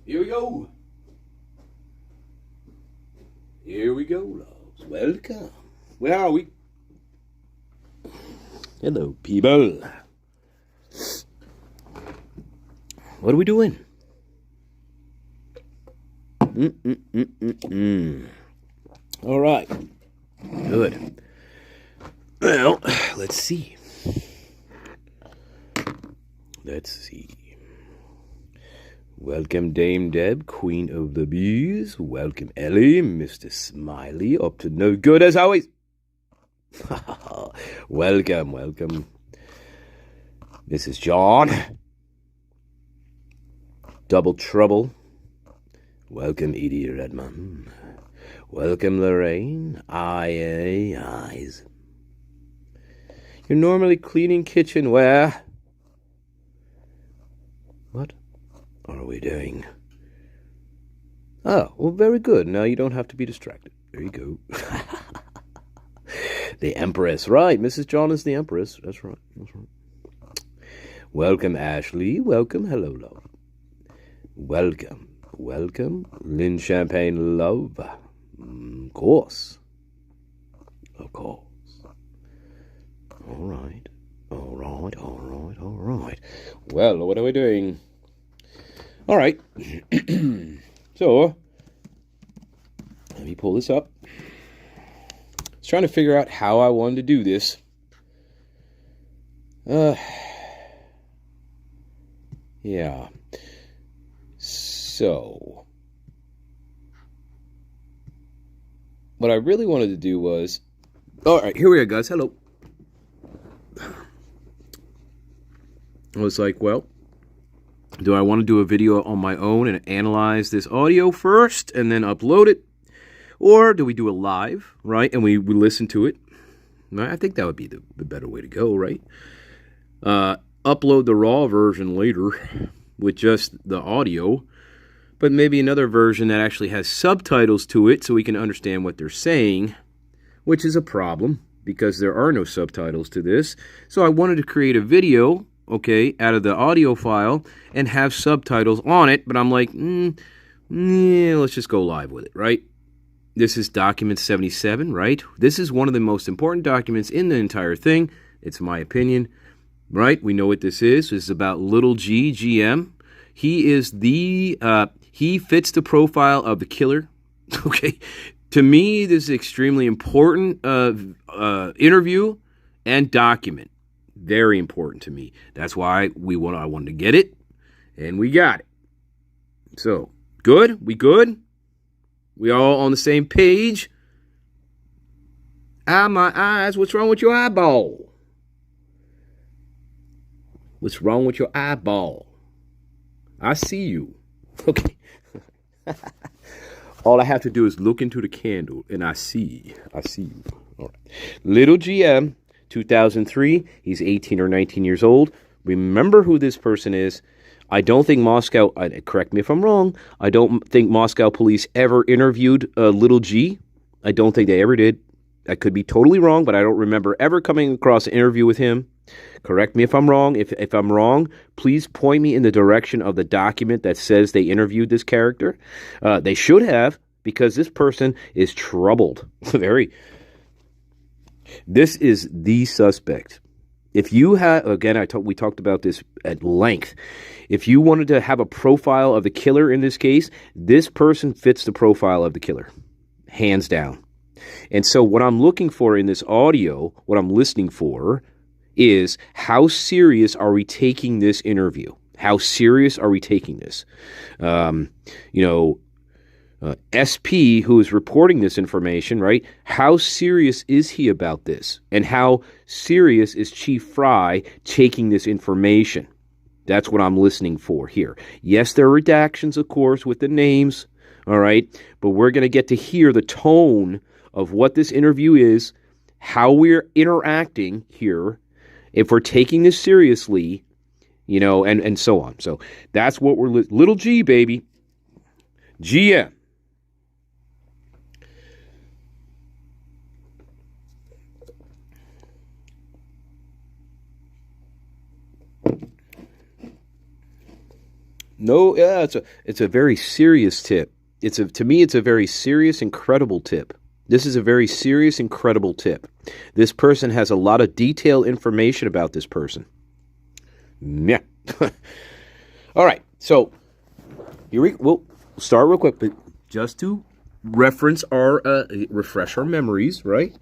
Here we go. Here we go, loves. Welcome. Where are we? Hello, people. What are we doing? All right. Good. Well, let's see. Welcome, Dame Deb, Queen of the Bees. Welcome, Ellie, Mr. Smiley, up to no good as always. Welcome. This is John. Double Trouble. Welcome, Edie Redmond. Welcome, Lorraine. Eyes. You're normally cleaning kitchenware. What are we doing? Oh, well, very good. Now you don't have to be distracted. There you go. The Empress. Right, Mrs. John is the Empress. That's right. Welcome, Ashley. Welcome. Hello, love. Welcome. Lynn Champagne, love. Of course. All right. Well, what are we doing? All right. So, let me pull this up. I was trying to figure out how I wanted to do this. Yeah. So, what I really wanted to do was... All right, here we are, guys. Hello. I was like, well, do I want to do a video on my own and analyze this audio first and then upload it? Or do we do a live, right? And we listen to it. I think that would be the better way to go, right? Upload the raw version later with just the audio, but maybe another version that actually has subtitles to it so we can understand what they're saying, which is a problem because there are no subtitles to this. So I wanted to create a video, okay, out of the audio file and have subtitles on it, but I'm like, let's just go live with it, right? This is document 77, right? This is one of the most important documents in the entire thing. It's my opinion, right? We know what this is. This is about little G, GM. He is he fits the profile of the killer, okay? To me, this is extremely important interview and document. Very important to me. That's why I wanted to get it, and we got it. So, good? We good? We all on the same page? My eyes, what's wrong with your eyeball? What's wrong with your eyeball? I see you. Okay. All I have to do is look into the candle, and I see you. All right. Little GM, 2003. He's 18 or 19 years old. Remember who this person is. I don't think Moscow, correct me if I'm wrong, I don't think Moscow police ever interviewed Little G. I don't think they ever did. I could be totally wrong, but I don't remember ever coming across an interview with him. Correct me if I'm wrong. If I'm wrong, please point me in the direction of the document that says they interviewed this character. They should have, because this person is troubled. This is the suspect. If you have, again, we talked about this at length. If you wanted to have a profile of the killer in this case, this person fits the profile of the killer, hands down. And so what I'm looking for in this audio, what I'm listening for, is how serious are we taking this interview? How serious are we taking this? SP, who is reporting this information, right? How serious is he about this? And how serious is Chief Fry taking this information? That's what I'm listening for here. Yes, there are redactions, of course, with the names, all right? But we're going to get to hear the tone of what this interview is, how we're interacting here, if we're taking this seriously, and so on. So that's what we're little G, baby. GM. No, yeah, it's a very serious tip. To me, it's a very serious, incredible tip. This is a very serious, incredible tip. This person has a lot of detailed information about this person. Yeah. All right, so we'll start real quick, but just to refresh our memories, right?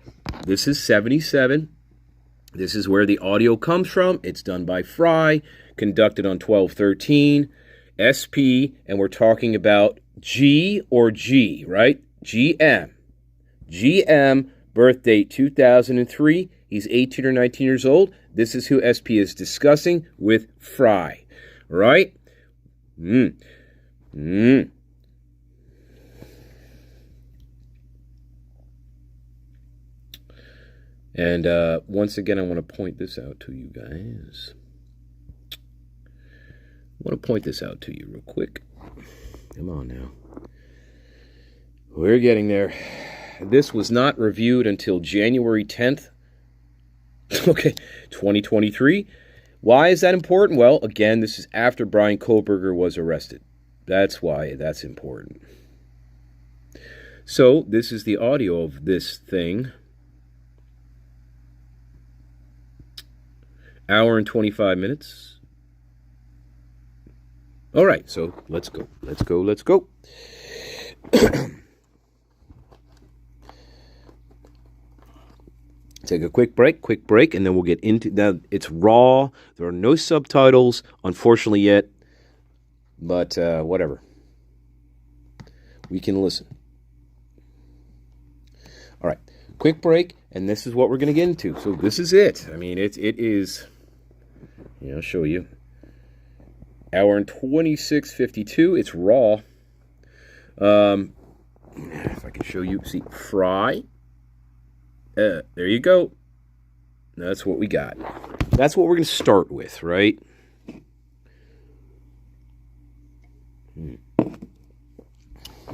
This is 77. This is where the audio comes from. It's done by Fry, conducted on 12/13, SP, and we're talking about G or G, right? GM. GM, birth date 2003. He's 18 or 19 years old. This is who SP is discussing with Fry, right? And once again, I want to point this out to you guys. I want to point this out to you real quick. Come on now. We're getting there. This was not reviewed until January 10th. Okay, 2023. Why is that important? Well, again, this is after Brian Kohlberger was arrested. That's why that's important. So, this is the audio of this thing. Hour and 25 minutes. All right, so let's go. Take a quick break, and then we'll get into that. It's raw. There are no subtitles, unfortunately, yet. But whatever. We can listen. All right, quick break, and this is what we're going to get into. So this is it. I mean, it is. Yeah, I'll show you. Hour and 26:52. It's raw. If I can show you, see, Fry. There you go. That's what we got. That's what we're going to start with, right?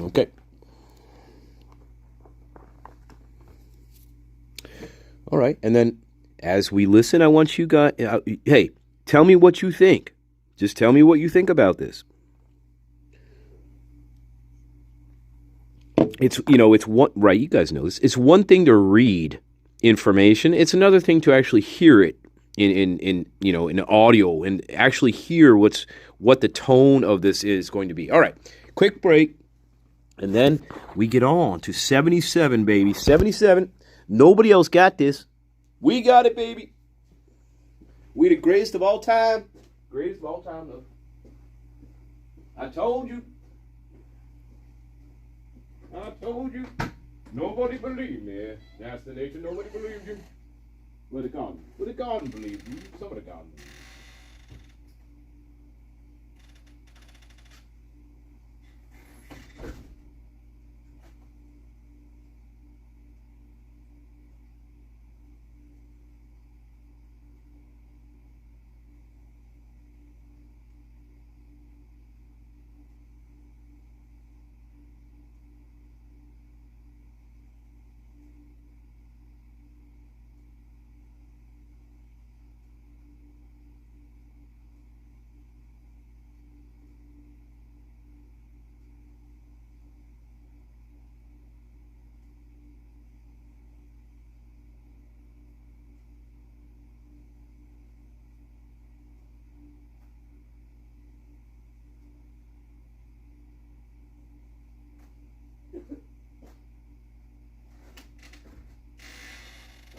Okay. All right, and then as we listen, I want you guys, hey, tell me what you think. Just tell me what you think about this. It's one, right, you guys know this. It's one thing to read information. It's another thing to actually hear it in audio and actually hear what the tone of this is going to be. All right, quick break, and then we get on to 77, baby. 77. Nobody else got this. We got it, baby. We the greatest of all time. Greatest of all time, though. I told you. Nobody believed me. That's the nature. Nobody believed you. But the garden believed you. Some of the garden.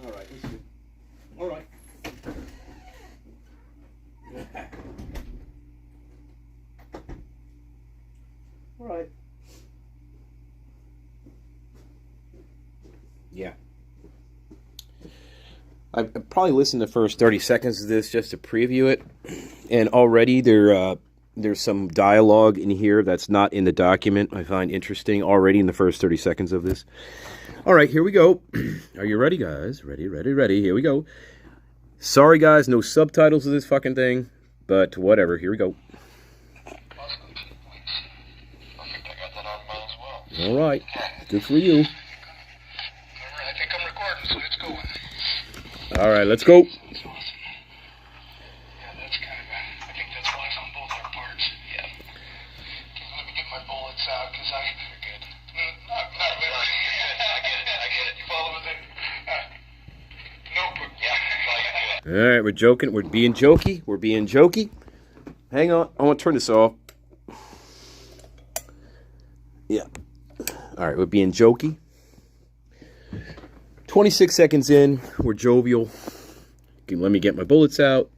All right, let's see. All right. All right. Yeah. I've probably listened to the first 30 seconds of this just to preview it, and already there's some dialogue in here that's not in the document I find interesting already in the first 30 seconds of this. All right, here we go. Are you ready, guys? Ready. Here we go. Sorry, guys, no subtitles of this fucking thing, but whatever. Here we go. All right. Good for you. I think I'm recording, so let's go. All right, let's go. Yeah, that's kind of I think that's why it's on both our parts. Yeah. bullets out because I. Good. Not literally. I get it. You follow with it? Notebook. Yeah. All right, we're joking. We're being jokey. We're being jokey. Hang on. I want to turn this off. Yeah. All right, we're being jokey. 26 seconds in. We're jovial. Okay, let me get my bullets out.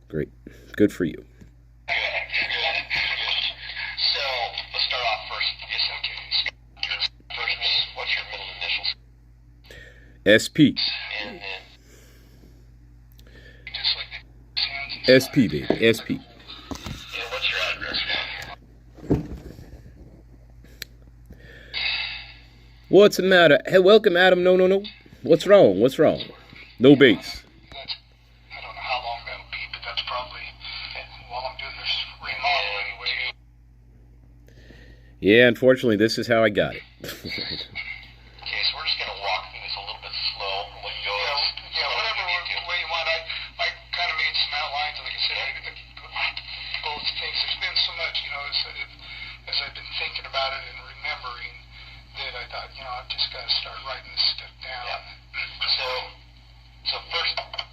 Great. Good for you. Good. So, let's start off first. Yes, okay. First name, what's your middle initials? SP. And then... Just like the hands and SP, baby. SP. And what's your address? What's the matter? Hey, welcome, Adam. No. What's wrong? What's wrong? No bass. I don't know how long that'll be, but that's probably while I'm doing this remodel anyway. Yeah, unfortunately, this is how I got it. Okay, so we're just going to walk through this a little bit slow. When you go, whatever way you want. I kind of made some outlines, like I said, both things. There's been so much, as I've been thinking about it and remembering, that I thought, I've just got to start writing this stuff down. Yeah. So first, are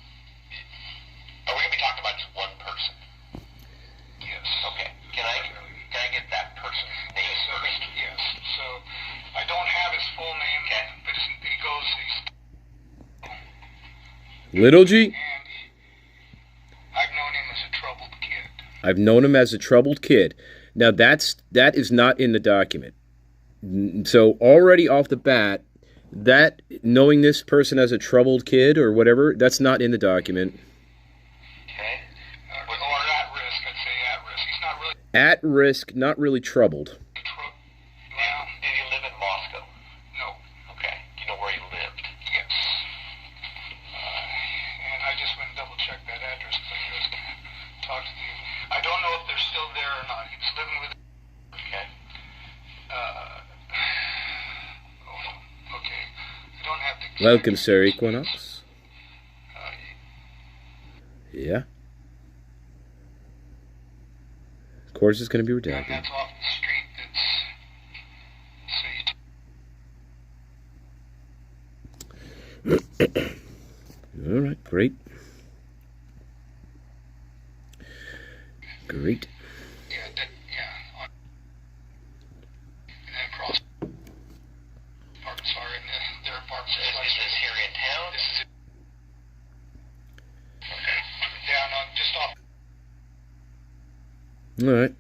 we going to be talking about just one person? Yes. Okay. Can I get that person's name first? Yes. So I don't have his full name, but he goes. Little G? And I've known him as a troubled kid. I've known him as a troubled kid. Now that is not in the document. So already off the bat, that knowing this person as a troubled kid or whatever, that's not in the document. Okay. Or at risk, I'd say at risk. He's not really At risk, not really troubled. Now, did he live in Moscow? No. Okay. Do you know where he lived? Yes. And I just went and double checked that address because I was going to talk to the. I don't know if they're still there or not. He was living with. Okay. Okay. I don't have the. Welcome, Sir Equinox. Yeah. Of course, it's going to be And redacted. that's off the street. All right, great. Great. Yeah. And then across apartments are in their apartments. Is this here in town? This is okay. Down on just off All right.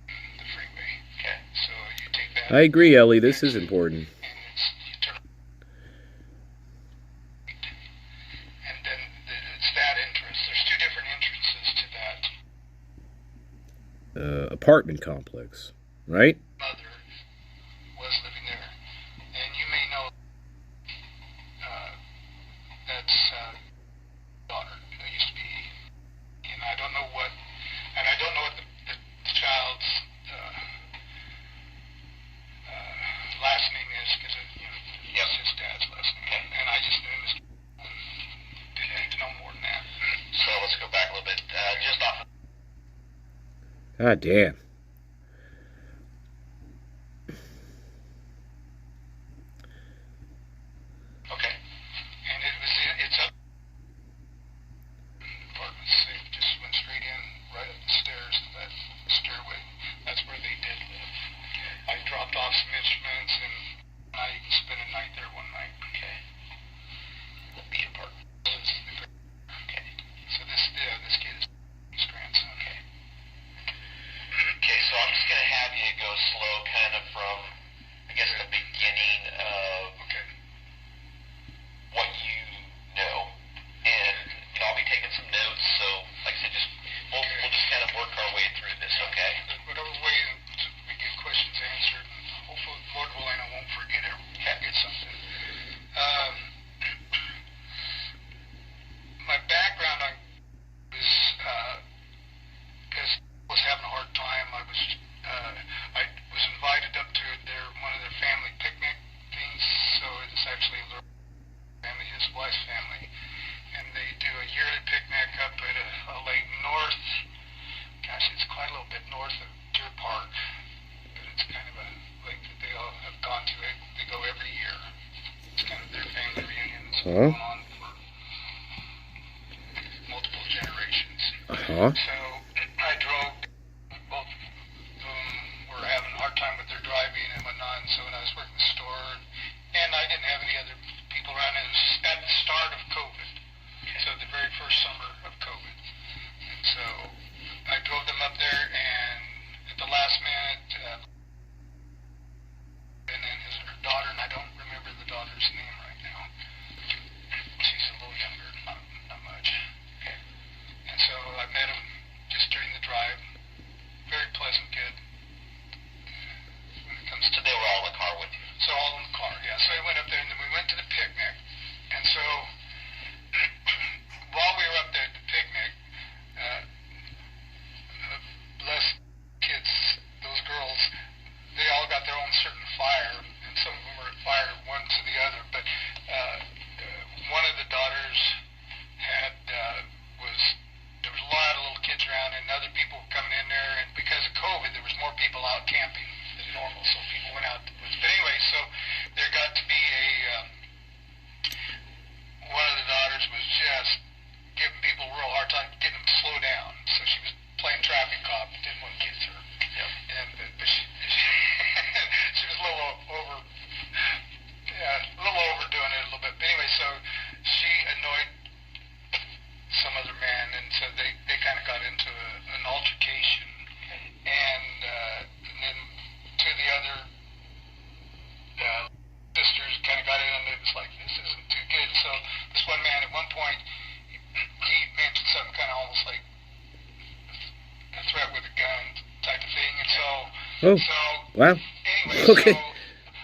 the freeway. Okay. So you take that. I agree, Ellie. This is important. And you turn. And then it's that entrance. There's two different entrances to that. Apartment complex, right? Mother was living there, and you may know that's daughter. That used to be, and I don't know what the child's last name is because it's his dad's last name, and I just knew him as. Didn't need to know more than that. So let's go back a little bit. Just off. God damn. Okay. And it's up. Apartments. They just went straight in, right up the stairs to that stairway. That's where they did live. I dropped off some instruments, and I even spent a night there one night. Okay. The B apartment. Okay. So this kid is his grandson. Okay. going on for multiple generations. So I drove, both of them were having a hard time with their driving and whatnot, and so when I was working the store, and I didn't have any other people around, it was at the start of COVID, so the very first summer of COVID. And so I drove them up there, and at the last minute, and then her daughter, and I don't remember the daughter's name right now. She's a little younger, not much. And so I met him just during the drive. Very pleasant kid. When it comes to, they were all in the car with you. So all in the car, yeah. So I went up there, and then we went to the picnic. And so while we were up there at the picnic, bless kids, those girls, they all got their own certain fire, and some of them were fired one to the other. But one of the daughters had there was a lot of little kids around, and other people coming in there. And because of COVID, there was more people out camping than normal, so people went out. But anyway, so there got to be one of the daughters was just giving people a real hard time, getting them to slow down. So she was playing traffic cop, didn't want kids hurt. And but she she was a little overdoing it a little bit. But anyway, so she annoyed some other man, and so they kind of got into an altercation. And then two of the other sisters kind of got in, and it was like, this isn't too good. So this one man, at one point, he mentioned something kind of almost like a threat with a gun type of thing. And so, wow. Anyway, Okay. so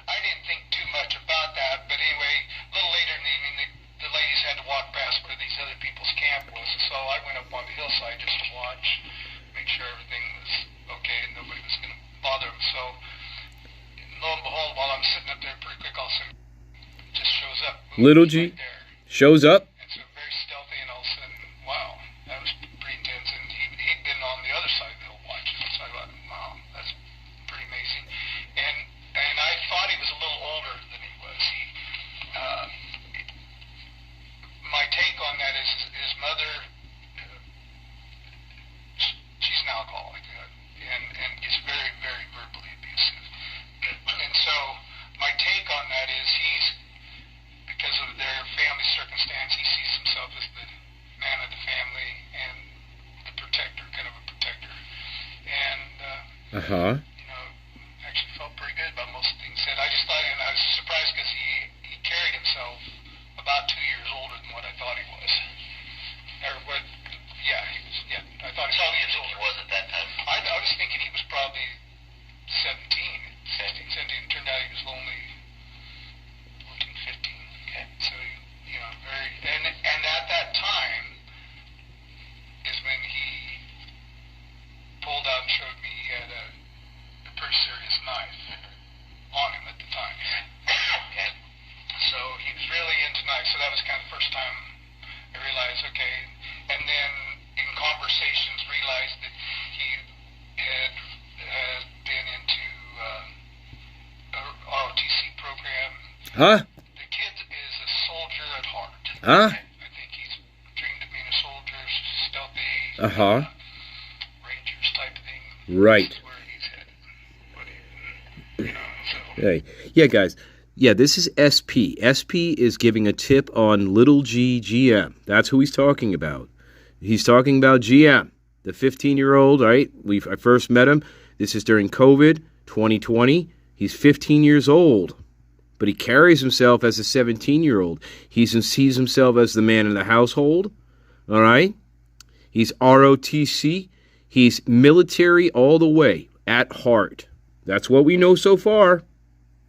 I didn't think too much about that. But anyway, a little later in the evening, the ladies had to walk past where these other people's camp was. So I went up on the hillside just to watch, make sure everything was okay and nobody was going to bother them. So lo and behold, while I'm sitting up there, pretty quick, all of a sudden, just shows up. Little G right there. shows up. And so very stealthy, and all of a sudden, wow, that was pretty intense. And he'd been on the other side of the hill watching. So I thought, wow, that's pretty amazing. And I thought he was a little older than he was. My take on that is his mother, she's an alcoholic, and is very, very verbally abusive. And so my take on that is because of their family circumstance, he sees himself as the man of the family and the protector, kind of a protector. And, actually felt pretty good about most things he said. I just thought, and I was surprised because he carried himself about 2 years older than what I thought he was. Or what, he was, I thought he was. How old do you think he was at that time? I was thinking he was probably 16, 17. It turned out he was only 14, 15. Okay. So, very, and at that time is when he pulled out and showed me he had a pretty serious knife on him at the time. Okay. So he was really into knives. So that was kind of the first time I realized, okay. And then in conversations realized that he had been into ROTC program. Huh? The kid is a soldier at heart. Huh? I think he's dreamed of being a soldier, stealthy, Rangers type thing. Right. That's where he's headed. Hey. Yeah, guys. Yeah, this is SP. SP is giving a tip on Little G GM. That's who he's talking about. He's talking about GM, the 15-year-old, right? I first met him. This is during COVID, 2020. He's 15 years old, but he carries himself as a 17-year-old. He sees himself as the man in the household, all right? He's ROTC. He's military all the way, at heart. That's what we know so far.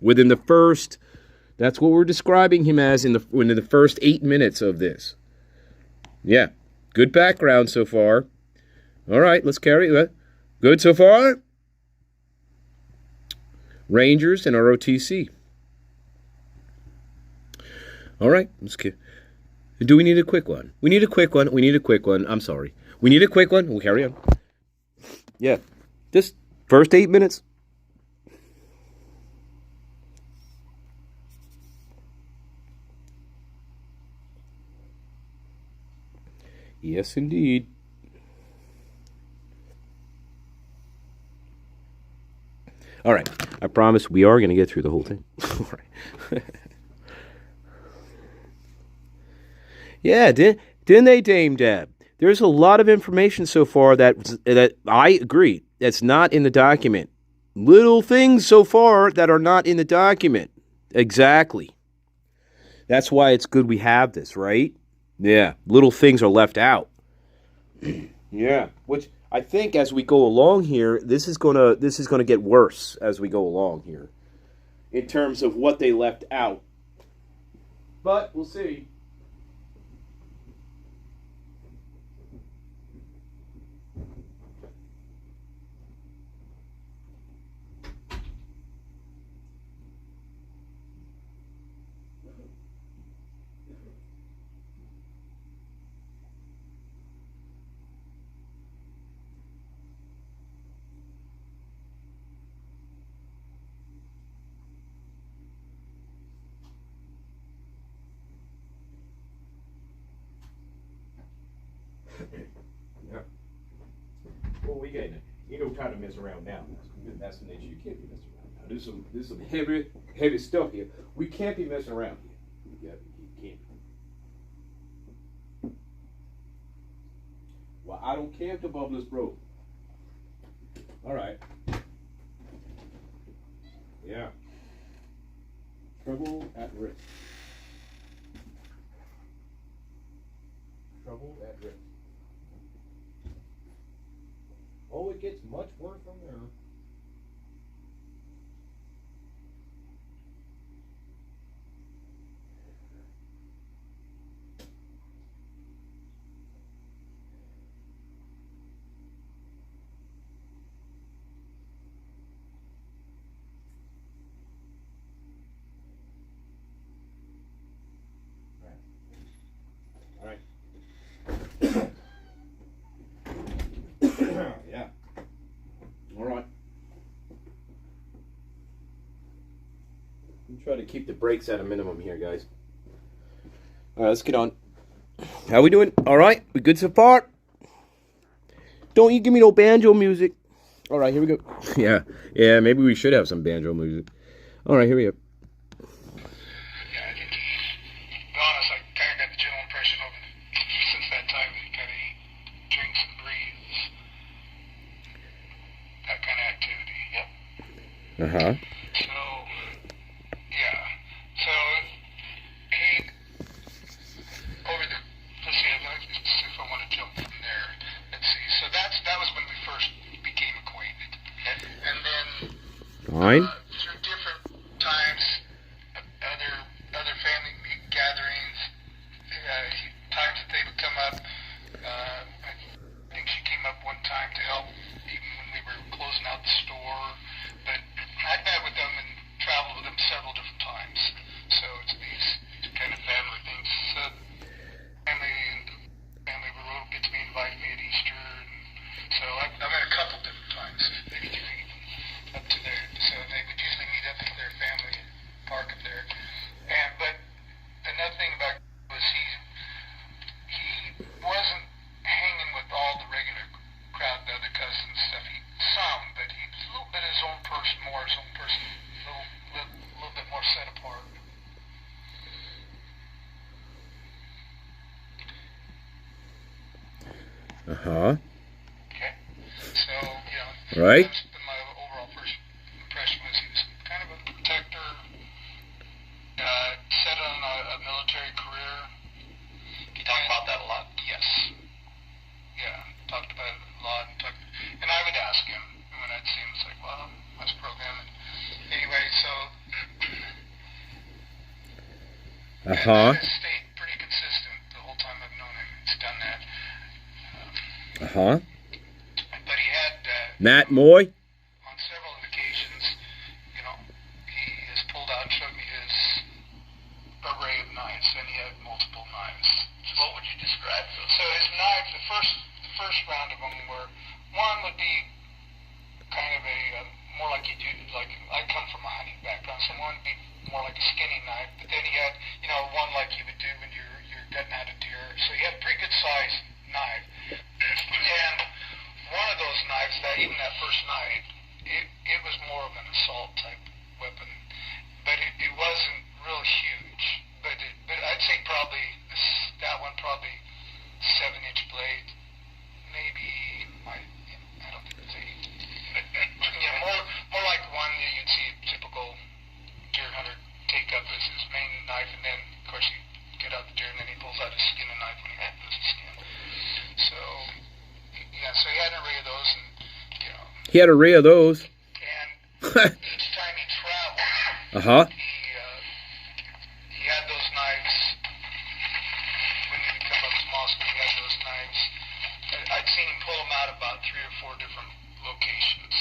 Within the first, that's what we're describing him as within the first 8 minutes of this. Yeah, good background so far. All right, let's carry that. Good so far? Rangers and ROTC. All right, let's get. Do we need a quick one? We need a quick one. We need a quick one. I'm sorry. We need a quick one. We'll carry on. Yeah, just first 8 minutes. Yes, indeed. All right. I promise we are going to get through the whole thing. All right. Yeah, didn't they, Dame Deb? There's a lot of information so far that I agree that's not in the document. Little things so far that are not in the document. Exactly. That's why it's good we have this, right? Yeah, little things are left out. Yeah, which I think as we go along here, this is gonna get worse as we go along here, in terms of what they left out. But we'll see. Yeah. Well, we getting it. You don't try to mess around now. That's the nature. You can't be messing around now. There's some heavy stuff here. We can't be messing around here. You can't. Well, I don't care if the bubble is broke. All right. Yeah. Trouble at risk. Trouble at risk. Oh, it gets much worse from there. All right. Yeah. All right. I'm trying to keep the brakes at a minimum here, guys. All right, let's get on. How we doing? All right, we good so far? Don't you give me no banjo music. All right, here we go. Yeah, maybe we should have some banjo music. All right, here we go. Yeah, I think to be honest, I kind of got the general impression of since that time that he kind of drinks and breathes that kind of activity. Yep. Uh-huh. So, yeah. So, he, over the, let's see if I want to jump from there. Let's see. So that was when we first became acquainted. And then, Fine. through different times, other family gatherings, times that they would come up. I think she came up one time to help even when we were closing out the store. But I'd met with them and traveled with them several different times. So it's these kind of family things. So family gets me invited me at Easter. And so I've met a couple different times. Maybe three up to there. So they would usually meet up at their family park up there. But another thing about was he wasn't hanging with all the regular crowd, the other cousins and stuff. But he was a little bit his own person, a little bit more set apart. Uh-huh. Okay. So, Right. that's been my overall first impression was he was kind of a protector, set on a military career. He talked about that a lot? Yes. Yeah, talked about it a lot. And I would ask him when I'd see him, it's like, well, nice program. And anyway, so... Uh-huh. And that has stayed pretty consistent the whole time I've known him. It's done that. Uh-huh. But he had... Matt Moy? On several occasions, he has pulled out and showed me his array of knives, and he had multiple knives. So what would you describe those? So his knives, the first round of them were, one would be kind of a, more like you do, like, I come from a hunting background, so one would be more like a skinny knife, but then he had, one like you would do when you're gutting out a deer. So he had pretty good sized knives. first night, it was more of an assault type weapon, but it wasn't real huge. But I'd say probably that one probably 7-inch blade, maybe I don't think it's 8. More like one that you'd see a typical deer hunter take up as his main knife, and then of course you get out the deer and then he pulls out his skinning knife when he pulls his skin. So yeah, so he had an array of those, and you know. He had an array of those. And each time he traveled, he had those knives. When he would come up to Moscow, he had those knives. I'd seen him pull them out about 3 or 4 different locations.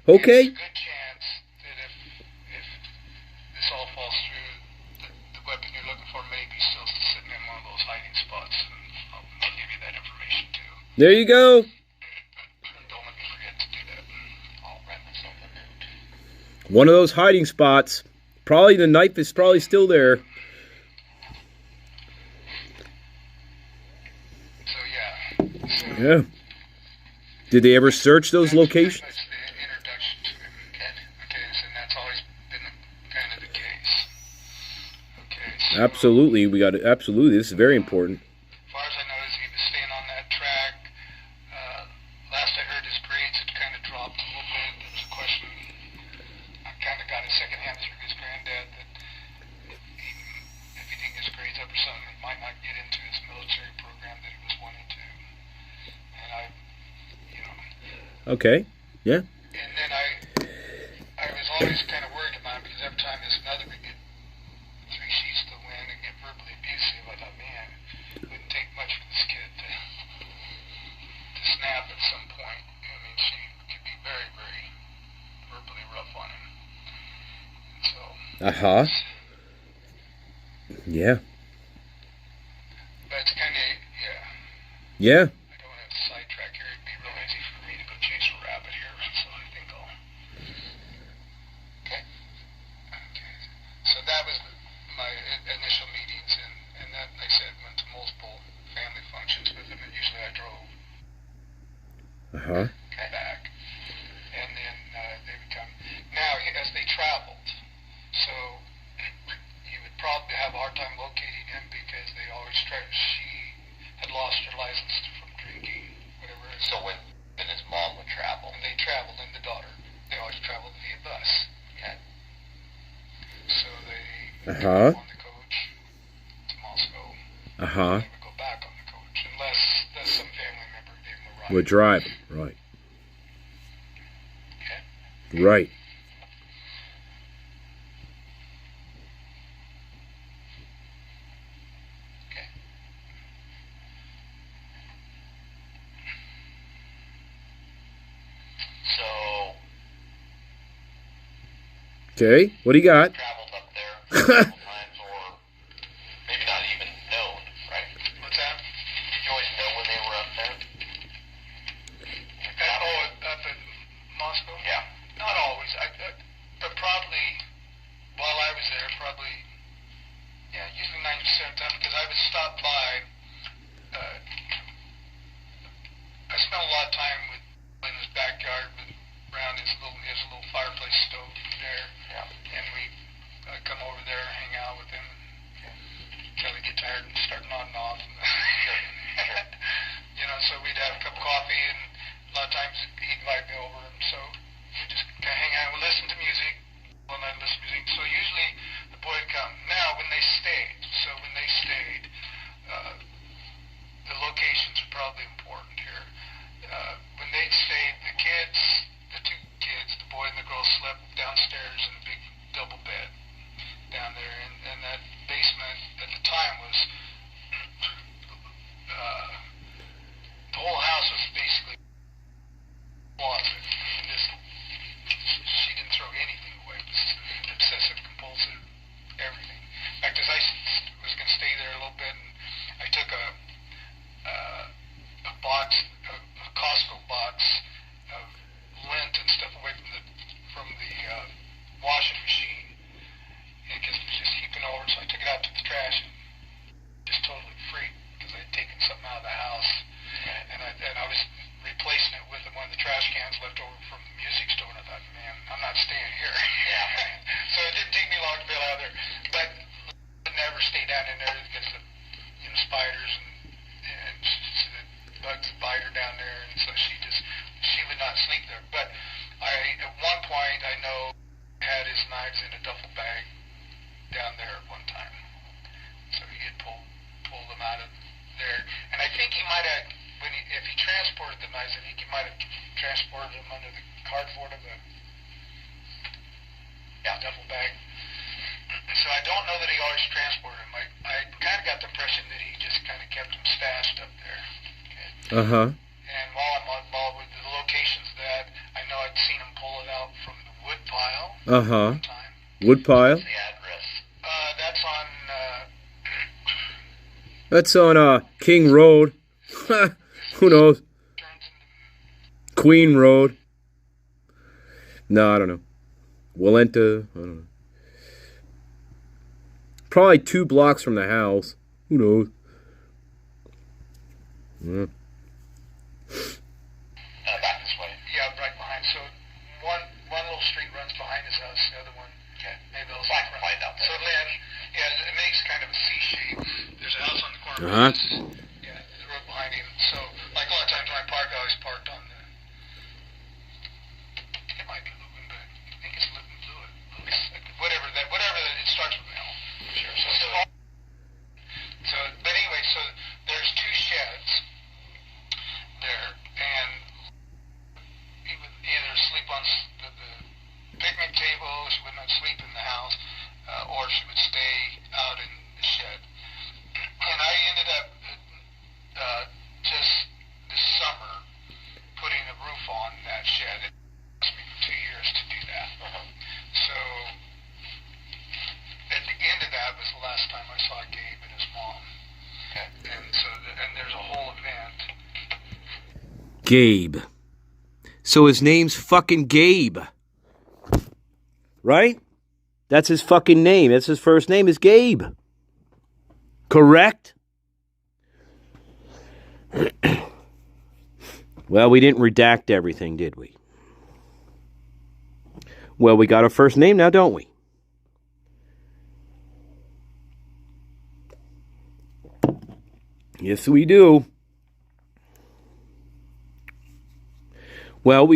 Okay. There's a good chance that if this all falls through, the weapon you're looking for may be still sitting in one of those hiding spots. And I'll give you that information too. There you go. Don't let me forget to do that. I'll write myself a note. One of those hiding spots. Probably the knife is probably still there. So yeah. Yeah. Did they ever search those locations? That's the introduction to him. Okay, and that's always been kind of the case. Okay. So Absolutely, absolutely. This is very important. as far as I know, he was staying on that track. Last I heard, his grades had kind of dropped a little bit. There was a question. I kind of got it secondhand through his granddad that if he didn't get his grades up or something, he might not get into his military program that he was wanting to. And Okay. Yeah. And then I was always kind of worried about him because every time this mother would get 3 sheets to win and get verbally abusive, I thought, man, it wouldn't take much for this kid to snap at some point. I mean, she could be very, very verbally rough on him. So. Yeah. But it's kind of, yeah. Yeah. I don't want to sidetrack here. It'd be real easy for me to go chase a rabbit here, so I think I'll. Okay. So that was my initial meetings, and that, like I said, went to multiple family functions with them, and usually I drove back. And then they would come. Now, as they traveled, so you would probably have a hard time locating him because they always she had lost her license from drinking, whatever. So when his mom would travel, and they traveled, and the daughter, they always traveled via bus. Okay. So they would go on the coach to Moscow. They would go back on the coach unless some family member gave them a ride. Would drive. Right. Okay. Right. Okay, what do you got? Traveled up there several times, or maybe not even known, right? What's that? Did you always know when they were up there? Up in Moscow? Yeah. Not always. But probably, while I was there, usually 90% of the time, because I would stop by. I spent a lot of time in his backyard around his little fireplace stove there. Yeah. And we come over there and hang sleep there. But at one point, I know had his knives in a duffel bag down there at one time. So he had pulled them out of there. And I think he might have, if he transported the knives, I think he might have transported them under the cardboard of the duffel bag. So I don't know that he always transported them. I kind of got the impression that he just kind of kept them stashed up there. Okay? Uh-huh. And while I'm on ball with the locations that I know I'd seen him pull it out from the wood pile. Uh-huh. One time. Wood pile? What's the address? That's on... That's on King Road. Who knows? Queen Road. No, I don't know. Walenta. I don't know. Probably 2 blocks from the house. Who knows? Yeah. Back this way. Yeah, right behind. So one little street runs behind his house. The other one, maybe they'll find out. So then, it makes kind of a C shape. There's a house on the corner. Uh-huh. The road behind him. So, like a lot of times when I park, I always parked on the. It might be Lubin, but I think it's Lubin Fluid. Whatever that it starts with L. Sure. So, but anyway, so there's 2 sheds there, and he would either sleep on the picnic table, she would not sleep in the house, or she would stay out in the shed. And I ended up just this summer putting a roof on that shed. It took me 2 years to do that. So at the end of that was the last time I saw Gabe and his mom. And so and there's a whole event. Gabe. So his name's fucking Gabe. Right? That's his fucking name. That's his first name is Gabe. Correct? Well, we didn't redact everything, did we? Well, we got a first name now, don't we? Yes, we do. Well,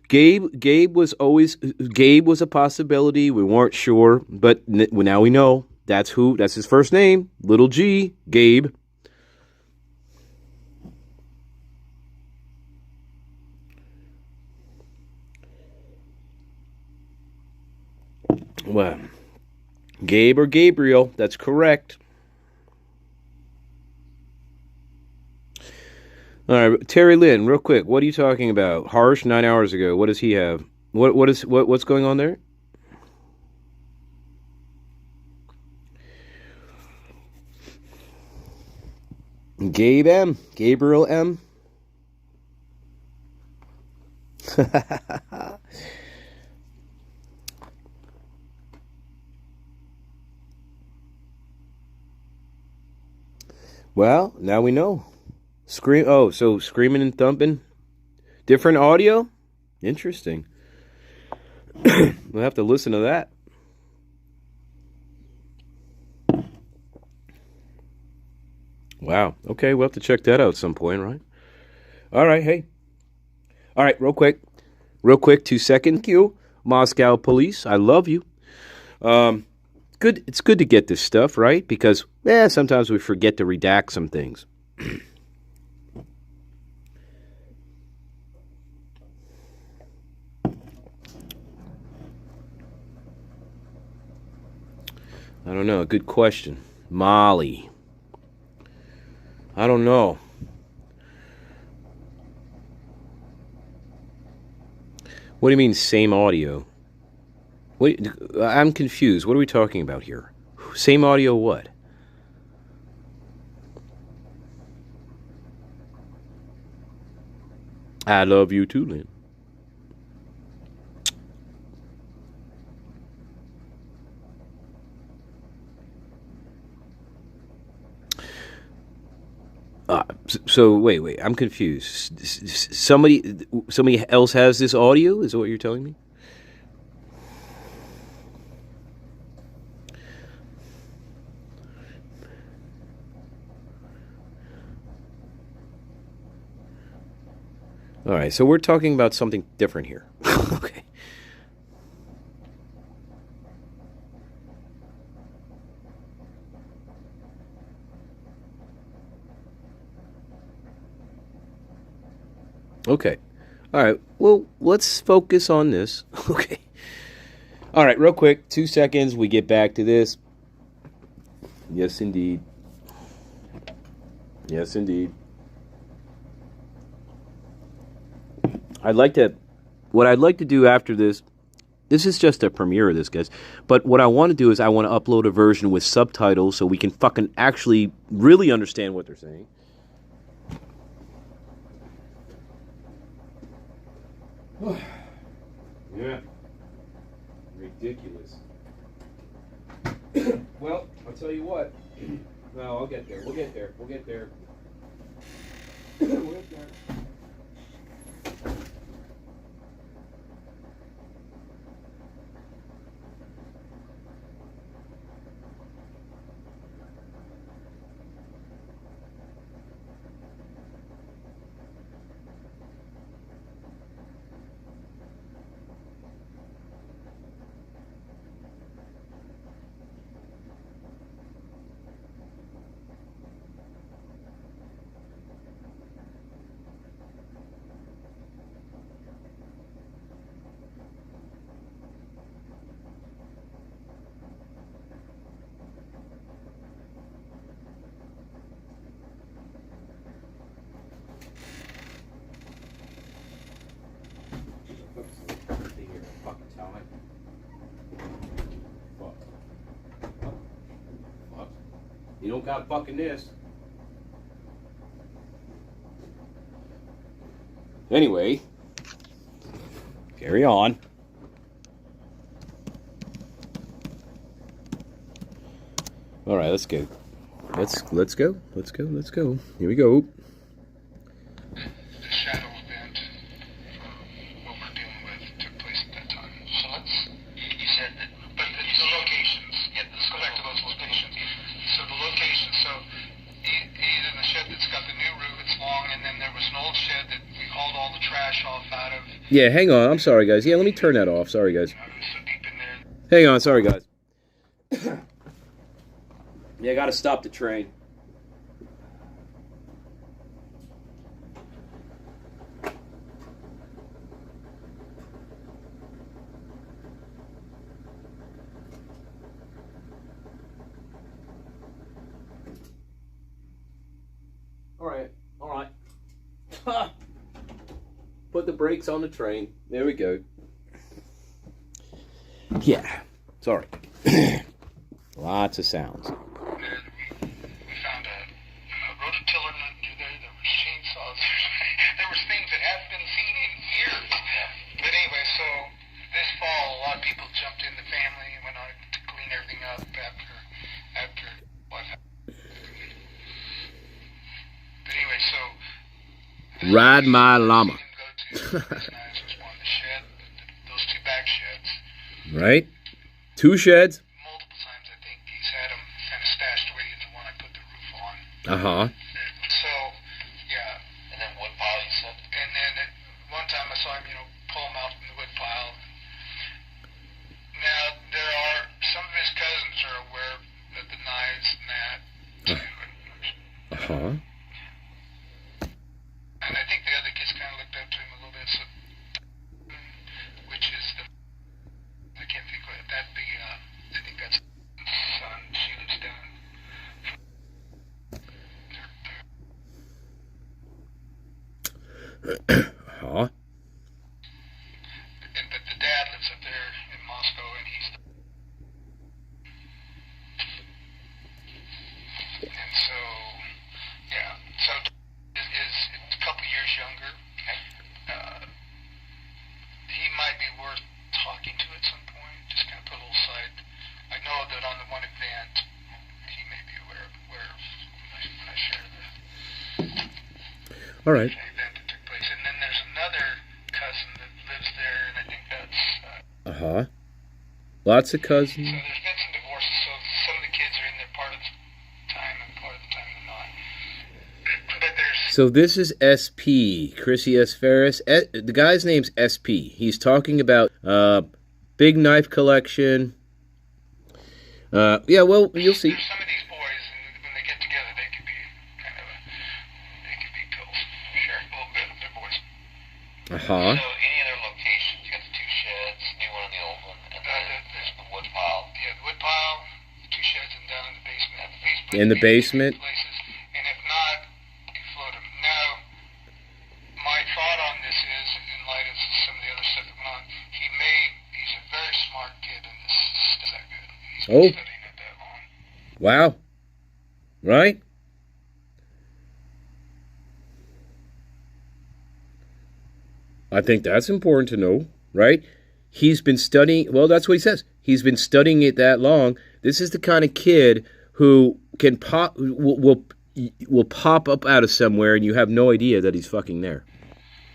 Gabe was a possibility. We weren't sure, but now we know. That's his first name, little G, Gabe. Well, Gabe or Gabriel, that's correct. All right, Terry Lynn, real quick, what are you talking about? Harsh, 9 hours ago. What does he have? What's going on there? Gabe M. Gabriel M. Well, now we know. So screaming and thumping. Different audio? Interesting. We'll have to listen to that. Wow. Okay, we'll have to check that out at some point, right? All right, hey. All right, real quick, 2 seconds. Thank you, Moscow police. I love you. Good. It's good to get this stuff, right? Because, sometimes we forget to redact some things. I don't know. Good question. Molly. I don't know. What do you mean, same audio? I'm confused. What are we talking about here? Same audio what? I love you too, Lynn. So wait, I'm confused. Somebody else has this audio? Is that what you're telling me? All right, so we're talking about something different here. Okay. Okay. All right. Well, let's focus on this. Okay. All right, real quick, 2 seconds. We get back to this. Yes, indeed. Yes, indeed. What I'd like to do after this is just a premiere of this, guys. But what I want to do is I want to upload a version with subtitles so we can fucking actually really understand what they're saying. Yeah. Ridiculous. Well, I'll tell you what. No, I'll get there. We'll get there. We'll get there. We'll get there. You don't got fucking this. Anyway, carry on. All right, let's go. Let's go. Let's go. Let's go. Here we go. The shadow event for what we're dealing with took place at that time. So you said that, but the locations. Yeah, let's go back to those locations. So the location, he's in the shed that's got the new roof, it's long, and then there was an old shed that we hauled all the trash off out of. Yeah, hang on. I'm sorry, guys. Yeah, let me turn that off. Sorry, guys. So deep in there. Hang on. Sorry, guys. Yeah, I gotta stop the train. All right. Put the brakes on the train. There we go. Yeah, sorry. Lots of sounds. We found a rototiller under there. There was chainsaws. There was things that haven't been seen in years. But anyway, so this fall, a lot of people jumped in the family and went on to clean everything up after what happened. But anyway, so Ride my llama. was one, the shed, those two back sheds. Right? 2 sheds. Multiple times, I think he's had them kind of stashed away in the one I put the roof on. Uh-huh. So, yeah. And then wood pile, you said? And then one time I saw him, pull them out from the wood pile. Now, there are, some of his cousins are aware of the knives and that. Uh-huh. And I think the other kids kind of looked up to him a little bit, so, which is I can't think of it, I think that's son, she lives down. Uh-huh. But the dad lives up there in Moscow, and so, yeah, so is a couple years younger. He might be worth talking to at some point, just kind of put a little side. I know that on the one event, he may be aware of when I share the All right. event that took place. And then there's another cousin that lives there, and I think that's... Uh-huh. Lots of cousins. So there's been some divorces, so some of the kids are in there part of the time and part of the time they're not. But there's... So this is SP, Chrissy S. Ferris. The guy's name's SP. He's talking about big knife collection. Yeah, well, you'll see. Some of these boys, when they get together, they could be pills. Sure, a little bit. They're boys. Uh-huh. So any other locations? You got the 2 sheds, new one and the old one, and then there's the wood pile. Yeah, the wood pile, the 2 sheds, and down in the basement. In the basement. Places. And if not, you float them. Now, my thought on this is, in light of some of the other stuff that went on, he's a very smart kid, and this is that good. He's been studying it that long. Wow. Right? I think that's important to know, right? He's been studying, well, that's what he says. He's been studying it that long. This is the kind of kid who can will pop up out of somewhere and you have no idea that he's fucking there.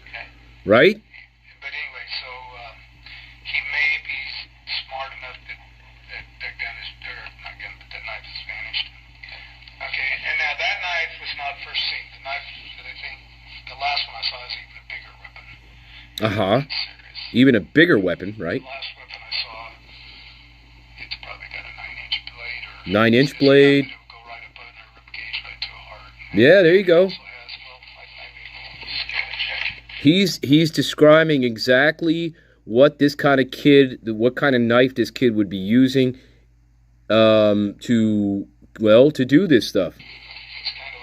Okay. Right? But anyway, so he may be smart enough that gun is, or not gun, but that knife is vanished. Okay, and now that knife was not first seen. The knife that I think, the last one I saw is even a bigger weapon. Uh-huh. Even a bigger weapon, right? The last weapon I saw, it's probably got a 9-inch blade. 9-inch blade. It would go right up under a rib cage, right to a heart. Yeah, there you go. Also has, well, I mean, He's describing exactly what this kind of kid, what kind of knife this kid would be using to do this stuff. It's kind of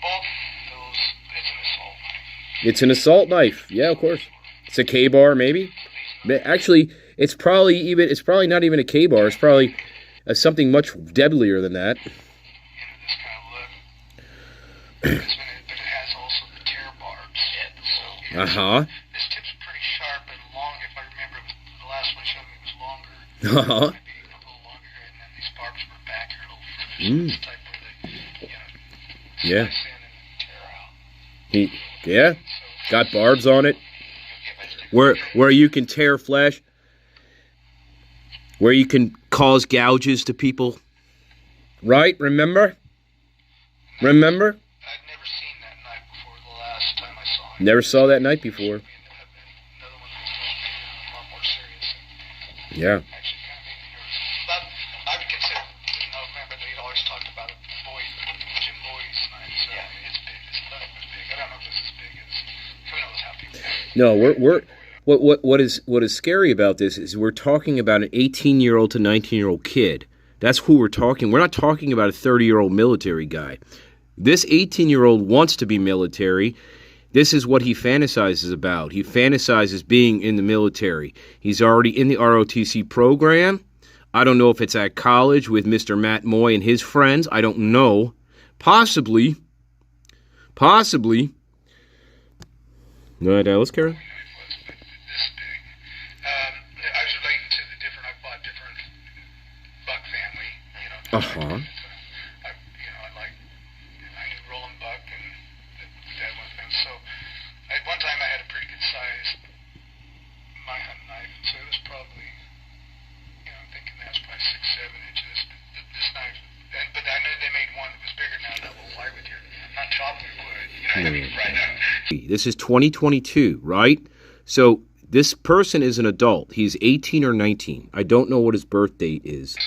both those. It's an assault knife. It's an assault knife. Yeah, of course. It's a K-bar, maybe. Actually, it's probably not even a K-bar. It's probably something much deadlier than that. You know, this kind of look. But it has also the tear barbs. So, this tip's pretty sharp and long. If I remember, the last one showed me it was longer. Uh-huh. Maybe a little longer, and then these barbs were back here a little further. So this type where they, slice in and tear out. Got barbs on it. Where you can tear flesh. Where you can cause gouges to people. Right? Remember? I'd never seen that knife before the last time I saw it. Never saw that knife before. Another one that was a lot more serious. Yeah. Actually, kind of made me nervous. But I would consider, remember they'd always talked about Jim Boyd's knife. So I mean, it's big. This knife is big. I don't know if it's as big as, who knows how big. No, what is scary about this is we're talking about an 18-year-old to 19-year-old kid. That's who we're talking. We're not talking about a 30-year-old military guy. This 18-year-old wants to be military. This is what he fantasizes about. He fantasizes being in the military. He's already in the ROTC program. I don't know if it's at college with Mr. Matt Moy and his friends. I don't know. Possibly. Go ahead, Alice, Karen. Uh-huh. I knew Roland Buck and that one thing. So at one time I had a pretty good size my hunting knife, so it was probably, I'm thinking that's probably 6-7 inches. This knife, but I knew they made one that was bigger now that will fly with your, not chopping wood. Right now. This is 2022, right? So this person is an adult. He's 18 or 19. I don't know what his birth date is.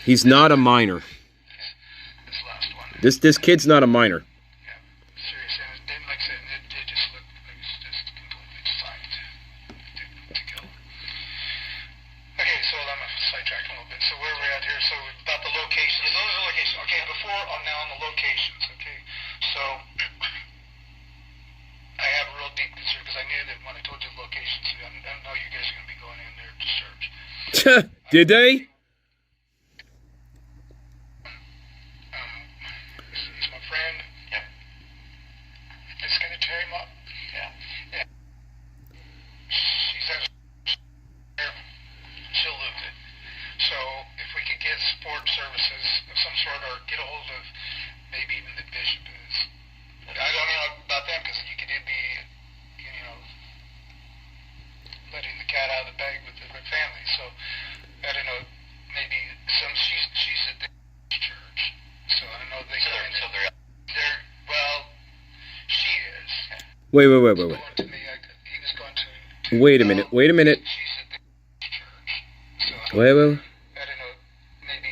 He's not a minor. This last one. This kid's not a minor. Yeah, seriously. And like I said, it just looked like it was just completely designed to kill. Okay, so I'm sidetracking a little bit. So where are we at here? So about the locations. Those are the locations. Okay, now on the locations. Okay, so I have a real deep concern because I knew that when I told you the locations, I know you guys are going to be going in there to search. Did they? Wait. Going to me, he was going to Wait a minute. she's at the church. So Wait. I don't know, maybe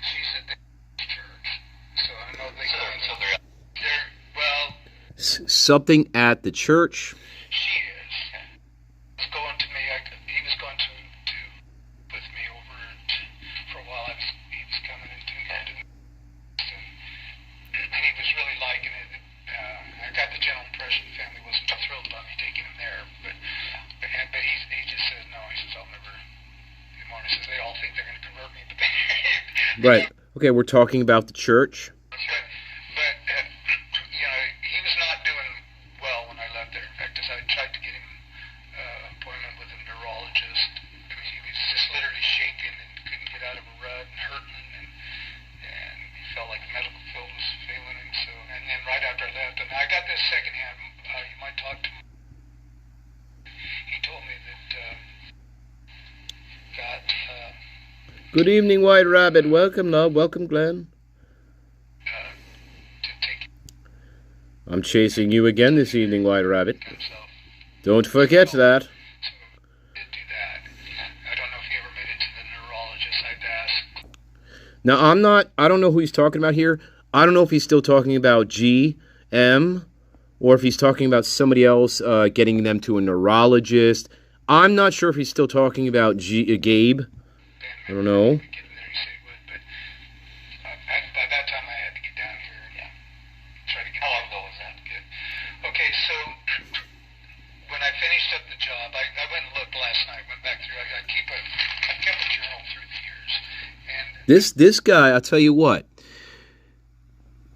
she's at the church. So I know they're well, Something at the church. she is. He was going to me, he was going to do with me over for a while. He was coming and doing and he was really liking it. I got the general impression the family wasn't too thrilled about me taking him there, but he just says no. He says I'll never. He says they all think they're going to convert me, but Right. Okay, we're talking about the church. But he was not doing well when I left there. In fact, I tried to get him an appointment with a neurologist. I mean, he was just literally shaking and couldn't get out of a rut and hurting, and he felt like the medical field was failing him. So, and then right after I left, and I got this secondhand. You might talk to him. He told me that Good evening, White Rabbit. Welcome, love. Welcome, Glenn. to take I'm chasing you again this evening, White Rabbit. himself. Don't forget that. So did do that. I don't know if he ever made it to the neurologist. I'd ask. Now, I don't know who he's talking about here. I don't know if he's still talking about GM or if he's talking about somebody else getting them to a neurologist. I'm not sure if he's still talking about Gabe. I don't know. Get in there, he said he would, but by that time I had to get down here and try to get. How long ago was that? Good. Okay, so when I finished up the job, I went and looked last night. Went back through. I kept a journal through the years, and This guy, I'll tell you what.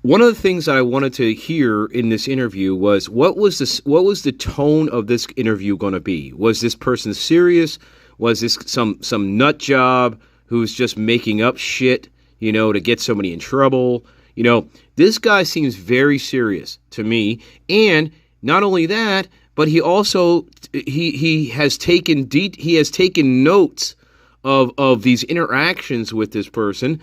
One of the things I wanted to hear in this interview was what was the tone of this interview going to be? Was this person serious? Was this some nut job who's just making up shit, to get somebody in trouble? This guy seems very serious to me. And not only that, but he also he has taken notes of these interactions with this person.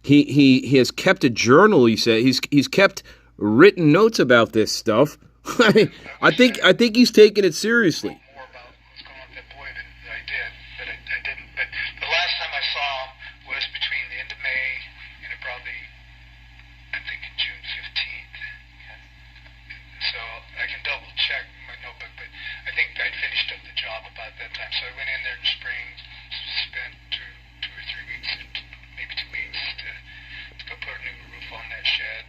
He has kept a journal. He said he's kept written notes about this stuff. I think he's taking it seriously. more about what's going on with that boy than I did, but I didn't. But the last time I saw him was between the end of May and probably, I'm thinking June 15th. So I can double check my notebook, but I think I'd finished up the job about that time. So I went in there in the spring, spent two or 3 weeks, maybe 2 weeks to go put a new roof on that shed.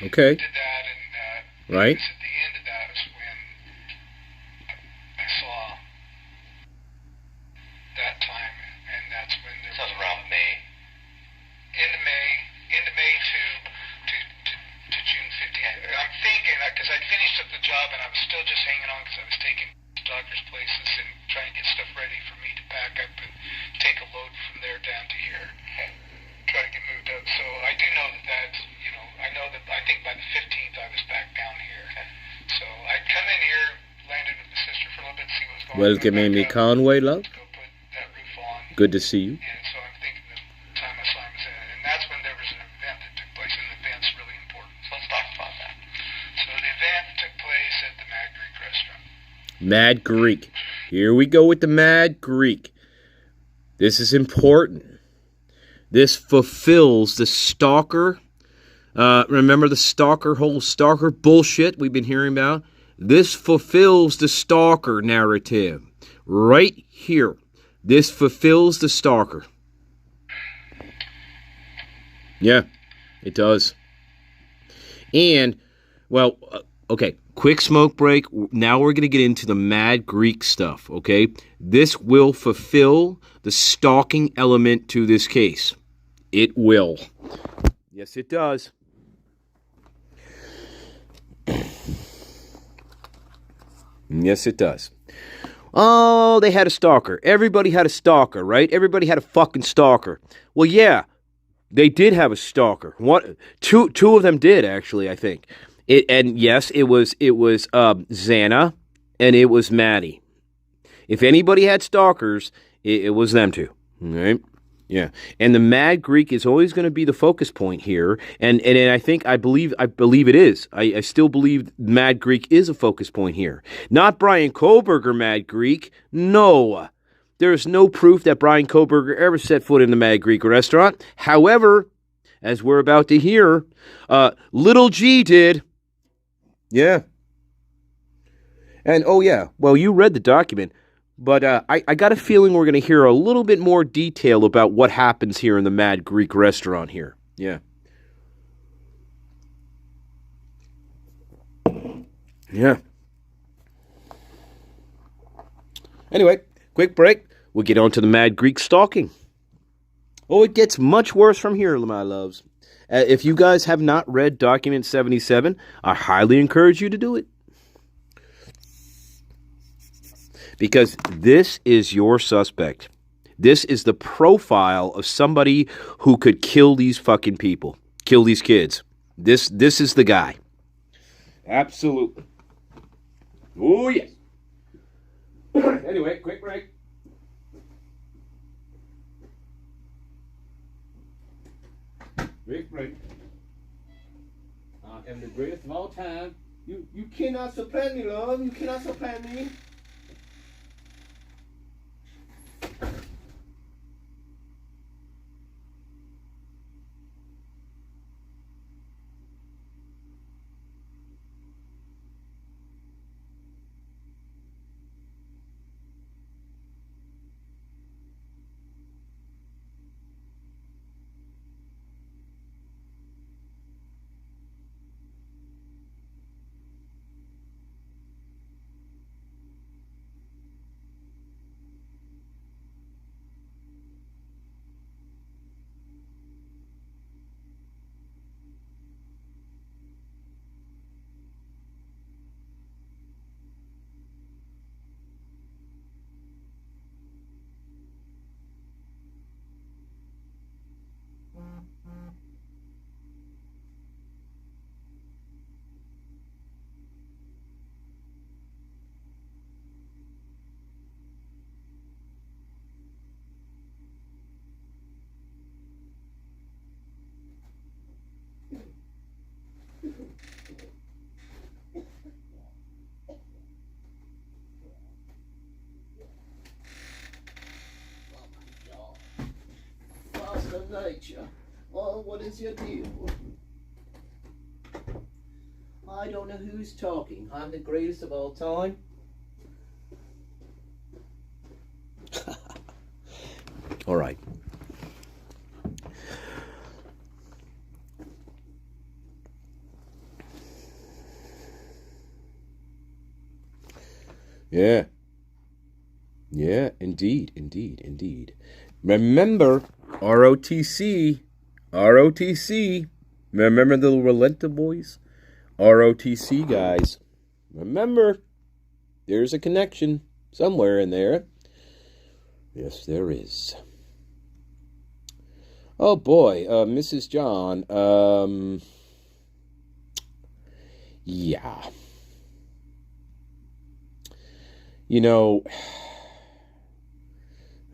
Okay. Did that, and Right. at the end of that is when I saw that time, and that's when there was around May. End of May to June 15th. I'm thinking because I'd finished up the job and I was still just hanging on because I was taking doctor's places and trying to get stuff ready for me to pack up and take a load from there down to here. Try to get moved up. So I do know that's, I know that I think by the 15th I was back down here. So I'd come in here, landed with my sister for a little bit, see what's going on. Welcome, Amy Conway, love. Go put that roof on. Good to see you. And so I'm thinking the time I saw him was in it. And that's when there was an event that took place, and the event's really important. So let's talk about that. So the event took place at the Mad Greek restaurant. Mad Greek. Here we go with the Mad Greek. This is important. This fulfills the stalker. Remember the whole stalker bullshit we've been hearing about? This fulfills the stalker narrative. Right here. This fulfills the stalker. Yeah, it does. And, well, okay, quick smoke break. Now we're going to get into the Mad Greek stuff, okay? This will fulfill the stalking element to this case. It will. Yes, it does. Yes, it does. Oh, they had a stalker. Everybody had a stalker, right? Everybody had a fucking stalker. Well, yeah, they did have a stalker. Two of them did, actually, I think. And yes, it was Xana and it was Maddie. If anybody had stalkers, it was them two. All right? Yeah, and the Mad Greek is always going to be the focus point here, and I believe it is. I still believe Mad Greek is a focus point here. Not Brian Kohlberger Mad Greek. No, there is no proof that Brian Kohlberger ever set foot in the Mad Greek restaurant. However, as we're about to hear, Little G did. Yeah, and oh yeah, well you read the document. But I got a feeling we're going to hear a little bit more detail about what happens here in the Mad Greek restaurant here. Yeah. Yeah. Anyway, quick break. We'll get on to the Mad Greek stalking. Oh, it gets much worse from here, my loves. If you guys have not read Document 77, I highly encourage you to do it. Because this is your suspect. This is the profile of somebody who could kill these fucking people. Kill these kids. This is the guy. Absolutely. Oh, yes. Anyway, quick break. Quick break. I am the greatest of all time. You cannot supplant me, love. You cannot supplant me. Masternature. Oh, what is your deal? I don't know who's talking. I'm the greatest of all time. All right. Yeah. Yeah, indeed, indeed, indeed. Remember, ROTC. Remember the Relenta boys? ROTC, guys. Remember, there's a connection somewhere in there. Yes, there is. Oh, boy, Mrs. John. Yeah. You know,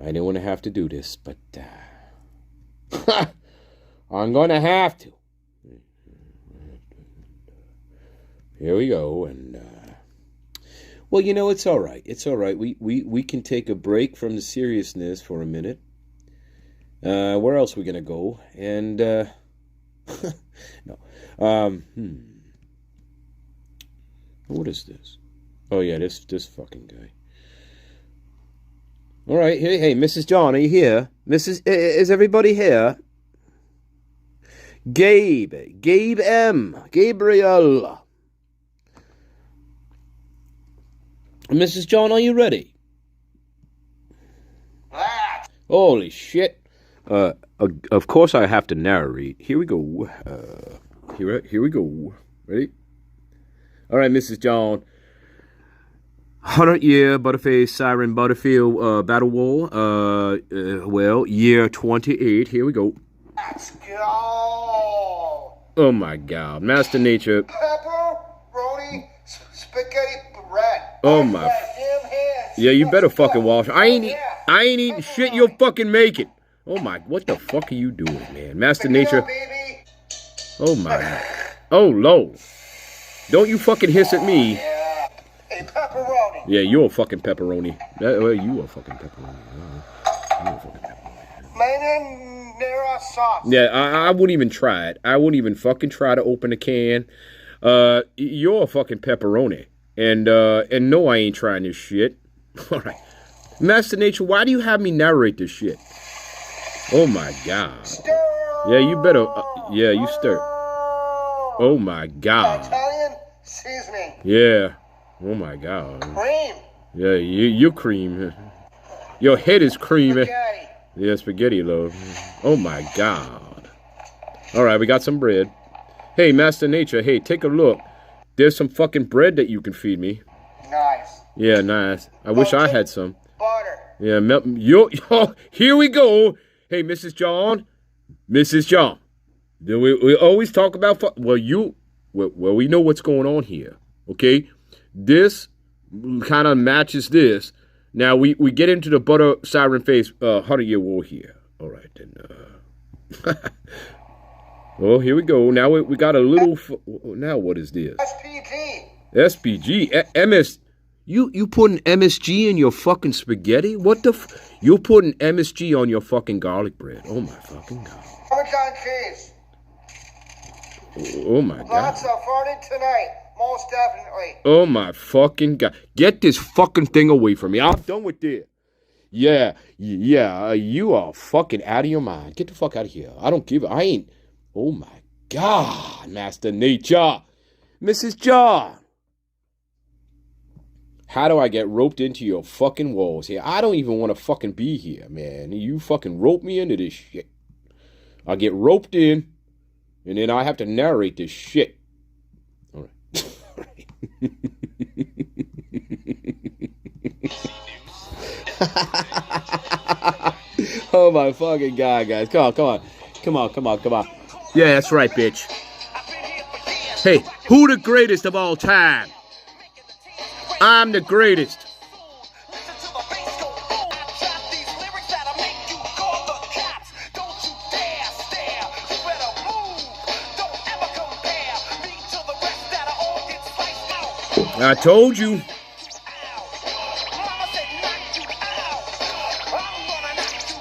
I didn't want to have to do this, but I'm going to have to. Here we go, and well, you know, it's all right. It's all right. We can take a break from the seriousness for a minute. Where else are we gonna go? And no, what is this? Oh yeah, this fucking guy. All right, hey, Mrs. John, are you here? Is everybody here? Gabe M, Gabriel. Mrs. John, are you ready? Holy shit. Of course I have to narrate. Here we go. Here we go. Ready? All right, Mrs. John. 100-year Butterface Siren Butterfield Battle War. Well, year 28. Here we go. Let's go. Oh my God, Master Nature. Pepperoni, spaghetti, red. Oh my. Yeah, you better fucking wash. I ain't eating shit you're fucking making. Oh my, what the fuck are you doing, man? Master Nature. Oh my. Oh, Lord. Don't you fucking hiss at me. Yeah. A pepperoni. Yeah, you're a fucking pepperoni. Well, you a fucking pepperoni. You're a fucking pepperoni. Marinara sauce. Yeah, I wouldn't even try it. I wouldn't even fucking try to open a can. You're a fucking pepperoni. And no, I ain't trying this shit. All right. Master Nature, why do you have me narrate this shit? Oh my God. Stir. Yeah, you better. Yeah, you stir. Oh my God. Italian seasoning. Yeah. Oh my God. Cream. Yeah, you cream. Your head is creamy. Spaghetti. Yeah, spaghetti, love. Oh my God. All right, we got some bread. Hey, Master Nature, hey, take a look. There's some fucking bread that you can feed me. Nice. Yeah, nice. I wish I had some. Butter. Yeah, yo, here we go. Hey, Mrs. John. Mrs. John. We always talk about, well, we know what's going on here, okay? This kind of matches this. Now, we get into the butter siren face 100-year war here. All right, then. Oh, here we go. Now we got a little, now what is this? SPG. SPG, MS. You putting MSG in your fucking spaghetti? What the you putting MSG on your fucking garlic bread? Oh my fucking God. Parmesan cheese. Oh my God. Lots of farting tonight. Most definitely. Oh my fucking God. Get this fucking thing away from me. I'm done with this. Yeah, you are fucking out of your mind. Get the fuck out of here. I don't give I ain't. Oh my God, Master Nature. Mrs. John. How do I get roped into your fucking walls here? I don't even want to fucking be here, man. You fucking rope me into this shit. I get roped in, and then I have to narrate this shit. All right. Oh my fucking God, guys. Come on. Yeah, that's right, bitch. Hey, who the greatest of all time? I'm the greatest. I told you.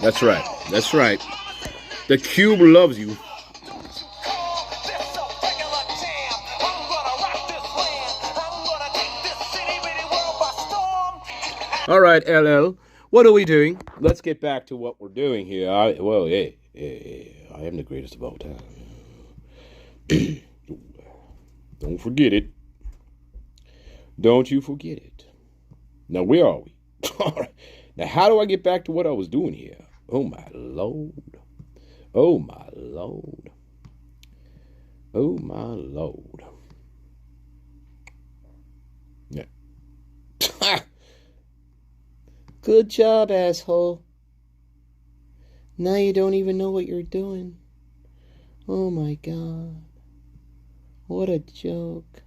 That's right. The cube loves you. All right, LL, what are we doing? Let's get back to what we're doing here. I am the greatest of all time. Don't forget it. Don't you forget it. Now, where are we? All right. Now, how do I get back to what I was doing here? Oh, my Lord. Oh, my Lord. Oh, my Lord. Yeah. Good job, asshole. Now you don't even know what you're doing. Oh my God. What a joke.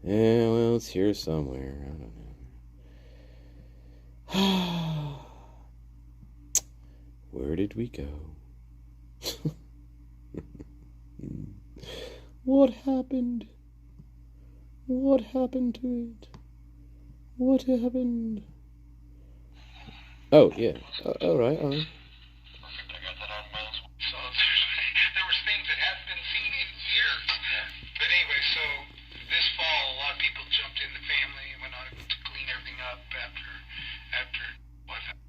Yeah, well, it's here somewhere. I don't know. Where did we go? What happened? What happened to it? What happened? Oh, yeah. All right. Perfect. I got that out of my list. So there was things that hadn't been seen in years. But anyway, so this fall, a lot of people jumped in the family and went on to clean everything up after what happened.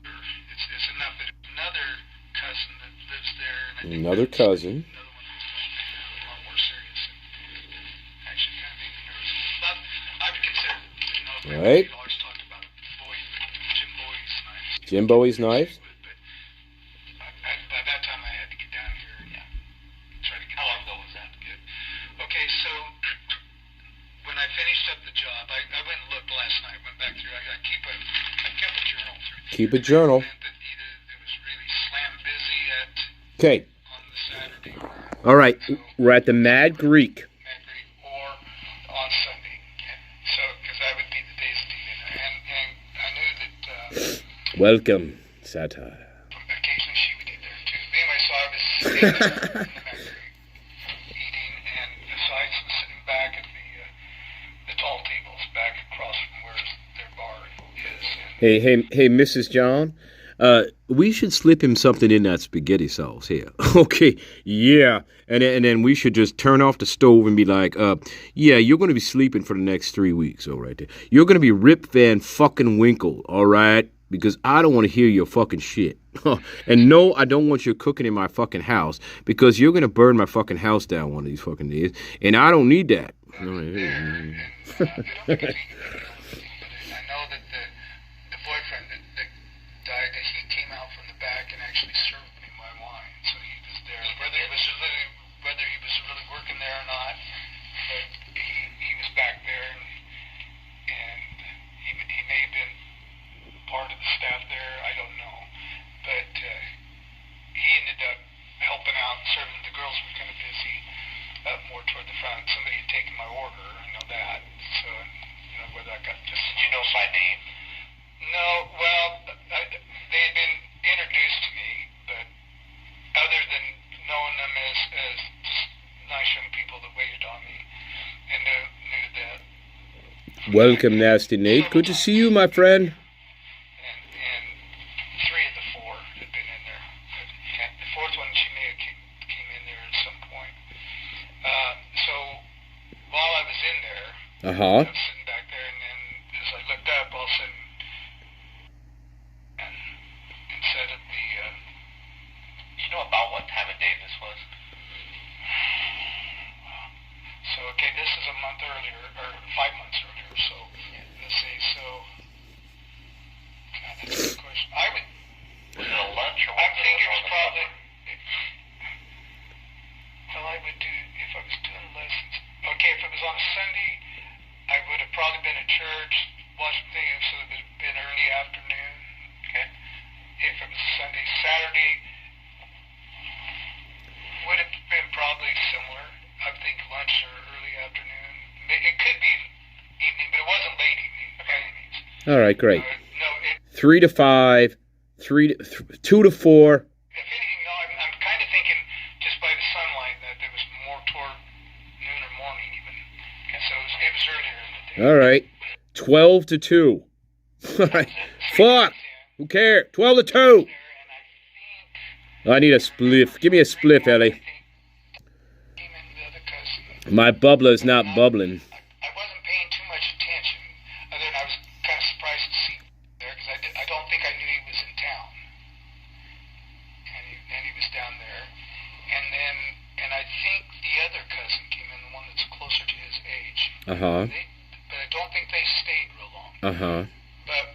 It's enough that another cousin that lives there. And I think Another cousin. Another one who's going to be a lot more serious. And actually kind of made me nervous. But I would consider, Right. we always talked about Jim Boy's knives. Jim Bowie's knife. But by that time I had to get down here and try to get. How long ago was that? Good. Okay, so when I finished up the job, I went and looked last night. Went back through. I kept a journal through. Keep a journal. It was really slam busy Okay. on the Saturday. All right. We're at the Mad Greek. Or on Sunday. So, because that would be the days of and I knew that Welcome, satire. Occasionally she would eat there too. Anyway, so I was sitting there in the back eating, and besides sitting back at the tall tables back across from where their bar is. Hey, Mrs. John. We should slip him something in that spaghetti sauce here. Okay, yeah. And then we should just turn off the stove and be like, yeah, you're going to be sleeping for the next 3 weeks, all right? You're going to be Rip Van fucking Winkle, all right? Because I don't want to hear your fucking shit. And no, I don't want you cooking in my fucking house because you're going to burn my fucking house down one of these fucking days. And I don't need that. I know that the boyfriend that died, that he came out from the back and actually served me my wine. So he was there, whether he was really working there or not. But he was back there, and he may have been part of the staff there. I don't know, but he ended up helping out, serving. The girls were kind of busy up more toward the front. Somebody had taken my order. I know that. So, whether I got just... Did you know by name? No, well, they had been introduced to me, but other than knowing them as just nice young people that waited on me, and knew that... Welcome, Nasty Nate. Good to see you, my friend. And 3 of the 4 had been in there. The 4th one, she may have came in there at some point. So while I was in there, I was sitting back there, and then as I looked up, all of a sudden, and instead of the... you know about what time of day this was? So, okay, this is a month earlier, or 5 months earlier, so let's see, so... God, that's a good question. Was it a lunch or... I think it was probably... Well, I would do, if I was doing lessons... Okay, if it was on a Sunday, I would have probably been at church, watching things, so it would have been early afternoon, okay? If it was Sunday, Saturday, would have been probably similar. I think lunch or early afternoon. It could be evening, but it wasn't late evening by any means. All right, great. 3 to 5, 2 to 4. If anything, no, I'm kind of thinking just by the sunlight that it was more toward noon or morning even. And so it was earlier in the day. All right. 12 to 2. All right. Fuck. Who cares? 12 to 2. I need a spliff. Give me a spliff, Ellie. My bubbler's not bubbling. I wasn't paying too much attention, other than I was kind of surprised to see him there, because I don't think I knew he was in town. And he was down there. And I think the other cousin came in, the one that's closer to his age. But I don't think they stayed real long. But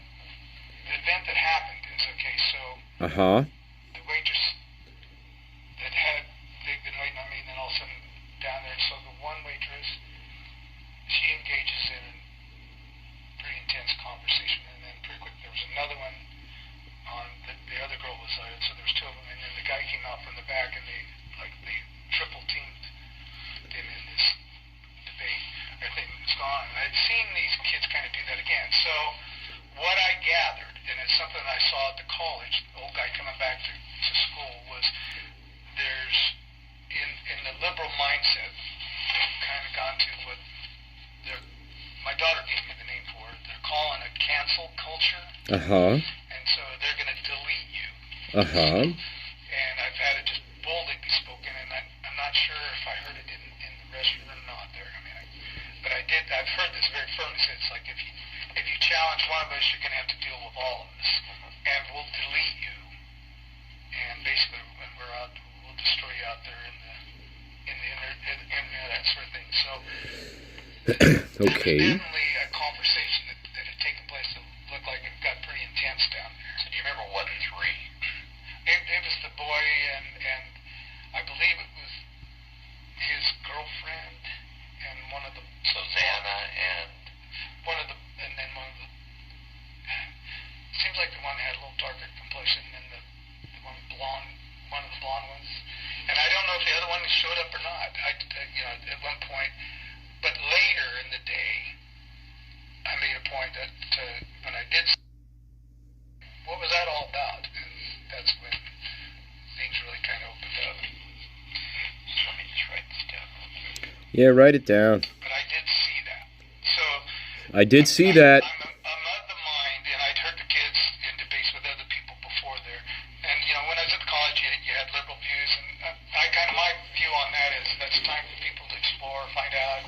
the event that happened is, okay, so... the waitress that they'd been waiting on me, and then all of a sudden down there, so the one waitress, she engages in a pretty intense conversation, and then pretty quick there was another one on the other girl was there, so there was 2 of them, and then the guy came out from the back, and they triple teamed him in this debate. Everything was gone, and I'd seen these kids kind of do that again. So what I gathered, and it's something I saw at the college, the old guy coming back to school, was there's in the liberal mindset, they've kind of gone to what my daughter gave me the name for it. They're calling it cancel culture. And so they're going to delete you. And I've had it just boldly be spoken, and I'm not sure if I heard it in the restaurant or not there. I mean, but I've heard this very firmly said. It's like if you challenge one of us, you're going to have to deal with all of us, and we'll delete you. And basically, when we're out, we'll destroy you out there in the that sort of thing. So, okay. Evidently, a conversation that had taken place that looked like it got pretty intense down there. So, do you remember what 3? It was the boy, and I believe it was his girlfriend, and one of the... So, Xana and... And then one of the... Seems like the one that had a little darker complexion, and the one blonde, one of the blonde ones. And I don't know if the other one showed up or not. At one point, but later in the day, I made a point that when I did, what was that all about? And that's when things really kind of opened up. So let me just write this down. Yeah, write it down. But I did see that. So I did see that. I'm of the mind, and I'd heard the kids in debates with other people before there. And, you know, when I was at college, you had liberal views, and my view on that is that's time for people to explore, find out.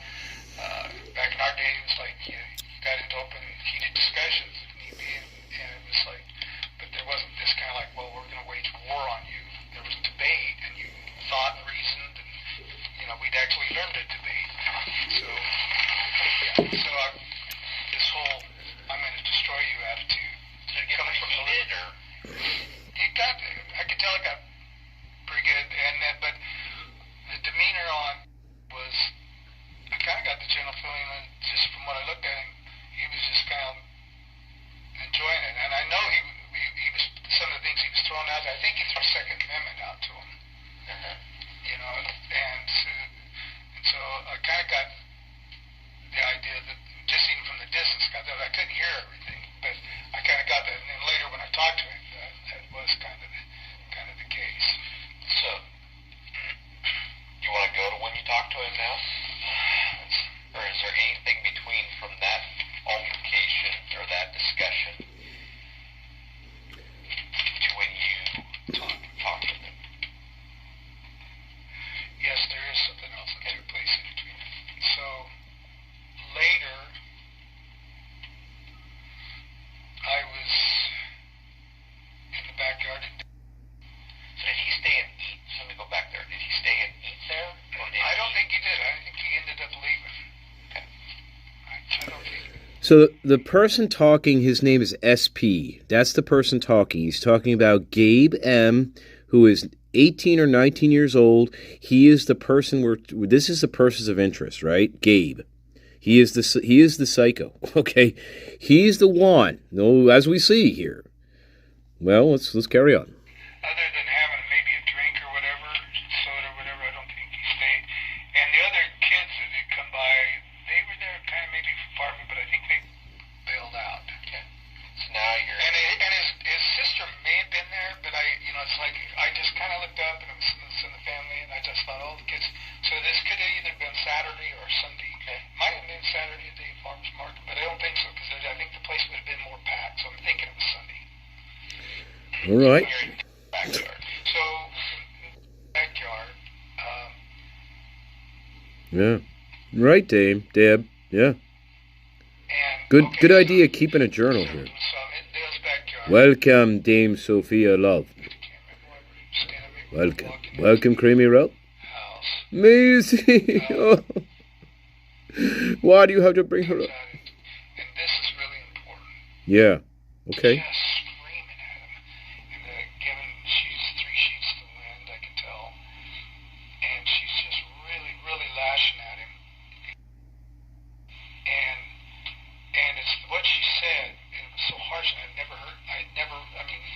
Back in our day, it was like you got into open, heated discussions if need be, and it was like, but there wasn't this kind of like, well, we're going to wage war on you. There was debate, and you thought and reasoned, and, you know, we'd actually learned to debate. So, this whole I'm going to destroy you attitude coming from the leader, I could tell it got pretty good, but the demeanor on was, I kind of got the general feeling that just from what I looked at him, he was just kind of enjoying it. And I know he was, some of the things he was throwing out, I think he threw Second Amendment out to him. You know, and so I kind of got the idea that, just even from the distance, I couldn't hear everything, but I kind of got that. And then later when I talked to him, that was kind of the case. So, you want to go to when you talk to him now? Or is there anything between from that altercation or that discussion to when you talk to him? Yes, there is something else that took place in between. So, later, I was in the backyard. So did he stay and eat? So let me go back there. Did he stay and eat there? I don't think he did. I think he ended up leaving. Okay. I don't think. So the person talking, his name is SP. That's the person talking. He's talking about Gabe M., who is 18 or 19 years old. He is the person this is the persons of interest, right? Gabe. He is the psycho. Okay. He's the one. No, as we see here. Well, let's carry on. Other than having maybe a drink or whatever, soda or whatever, I don't think he stayed. And the other kids that had come by, they were there kind of maybe far, but I think they bailed out. Okay. So now you're... And his sister may have been there, but it's like, I just kind of looked up and it was in the family, and I just thought, oh, the kids. So this could have either been Saturday or Sunday. Okay. Might have been Saturday at the farmer's market, but I don't think so, because I think the place would have been more packed, so I'm thinking it was Sunday. All right. Backyard. So, backyard. Yeah. Right, Deb. Yeah. And, Good idea keeping a journal here. So I'm in Dale's backyard. Welcome, Dame Sophia Love. Welcome, Creamy Rope. House. Maisie. Oh. Why do you have to bring her up? And this is really important. Yeah. Okay. Just screaming at him. And given she's 3 sheets to the wind, I can tell. And she's just really, really lashing at him. And it's what she said, and it was so harsh, and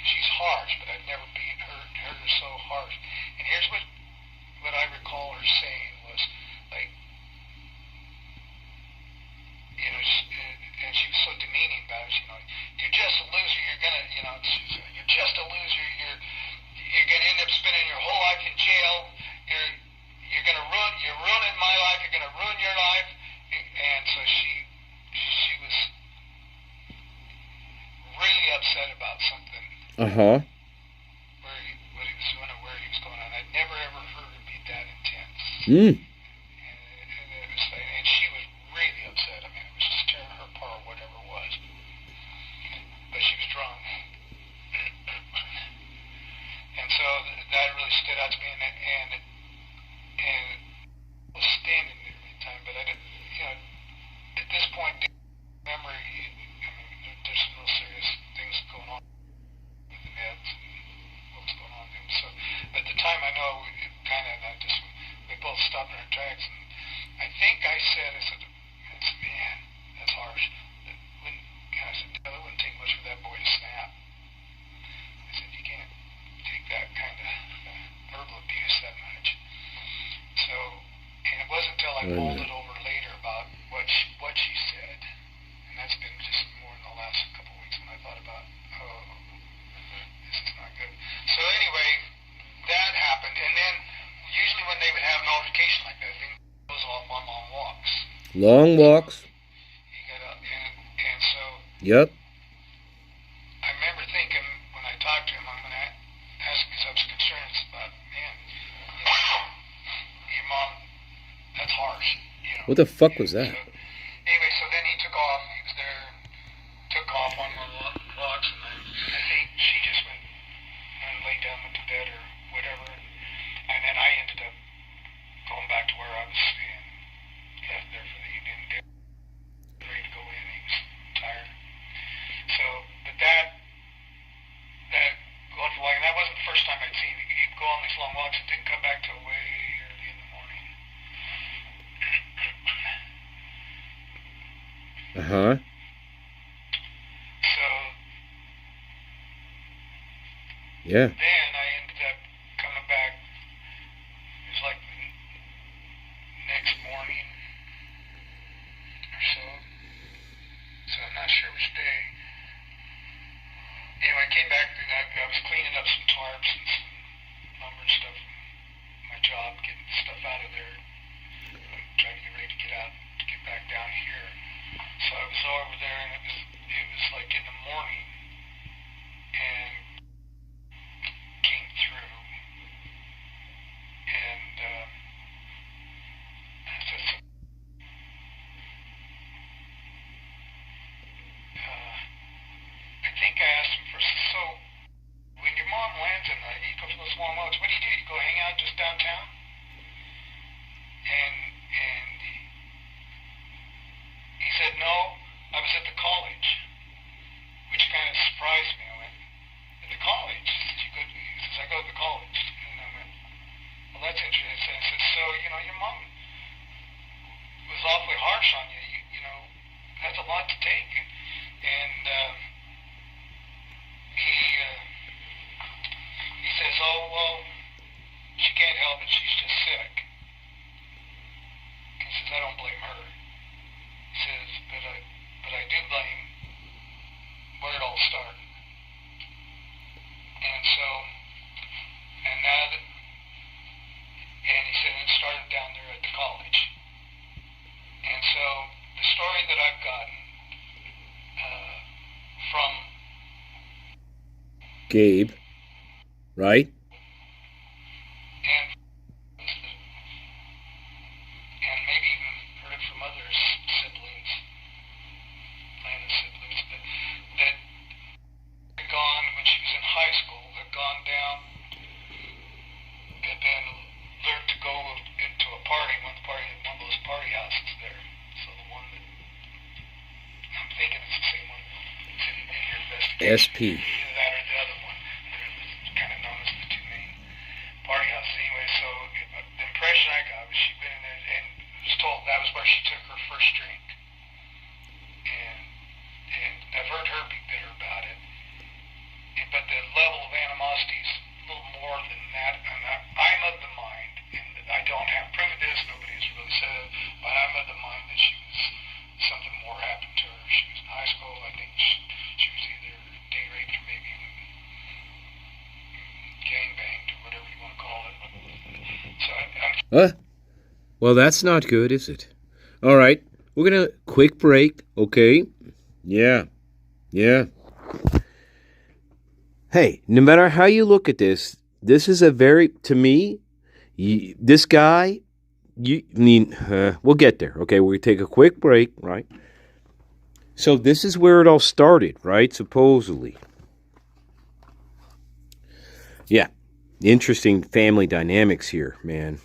she's harsh, but I've never heard her so harsh. And here's what I recall her saying was, like, and she was so demeaning about it. You're just a loser. You're just a loser. You're gonna end up spending your whole life in jail. You're ruining my life. You're gonna ruin your life. And so she was really upset about something. Where he was doing or where he was going on. I'd never ever heard her be that intense. And she was really upset. I mean, it was just tearing her apart or whatever it was. But she was drunk. And so that really stood out to me. And I was standing there every time. But I didn't, at this point, memory, there's some real serious things going on with the meds and what's going on with him. So at the time, I know we both stopped in our tracks. And I think I said, man, that's harsh. I said, Dale, it wouldn't take much for that boy to snap. I said, you can't take that kind of verbal abuse that much. So, and it wasn't until I mulled it over later about what she said, and that's been just more in the last couple of weeks when I thought about, Long walks. He got up, and so Yep. I remember thinking when I talked to him, I'm going to ask because I was concerned about, man, you know, your mom, that's harsh, you know. What the fuck was that? So, anyway, so then he took off. He was there, took off on my walks, and I think she just went and laid down, went to bed or whatever. And then I ended up going back to where I was staying, left there for the evening, ready to go in. He was tired. So, but that going for walking, that wasn't the first time I'd seen him. He'd go on these long walks and didn't come back till way early in the morning. Uh-huh. So, Yeah. then I ended up coming back. It was like the next morning or so. So I'm not sure which day. Anyway, I came back and I was cleaning up some tarps and some lumber and stuff from my job, getting stuff out of there, trying to get ready to get out, to get back down here. So I was over there, and it was like in the morning, and came through, and I think I asked him for, so when your mom lands in the, you go for those long walks, what do? You go hang out just downtown? And he said, no, I was at the college, which kind of surprised me. I went, at the college? He says, I go to the college. And I went, well, that's interesting. I said, so, you know, your mom was awfully harsh on you. You know, that's a lot to take. And he says, oh, well, she can't help it. She's just sick. He says, I don't blame her. He says, but I do blame where it all started. And so, and now that, and he said it started down there at the college. And so the story that I've gotten from Gabe. Right? and maybe even heard it from other siblings, Lana's siblings, that had gone when she was in high school, had gone down, had been lured to go into a party, one of those party houses there. So the one that I'm thinking it's the same one that's in your investigation. SP. Either that or the other one. They're kind of known as the two main party houses. Anyway, so the impression I got was she'd been in there and was told that was where she took her first drink. And I've heard her be bitter about it. But the level of animosity is a little more than that. And I'm of the mind, and I don't have proof of this, nobody has really said it, but I'm of the mind that something more happened to her. She was in high school. I think she was either day raped or maybe even gang banged or whatever you want to call it. So I'm Well, that's not good, is it? All right. We're going to quick break, okay? Yeah. Hey, no matter how you look at this is a very, to me, this guy, we'll get there, okay? We're going to take a quick break, right? So this is where it all started, right? Supposedly. Yeah. Interesting family dynamics here, man.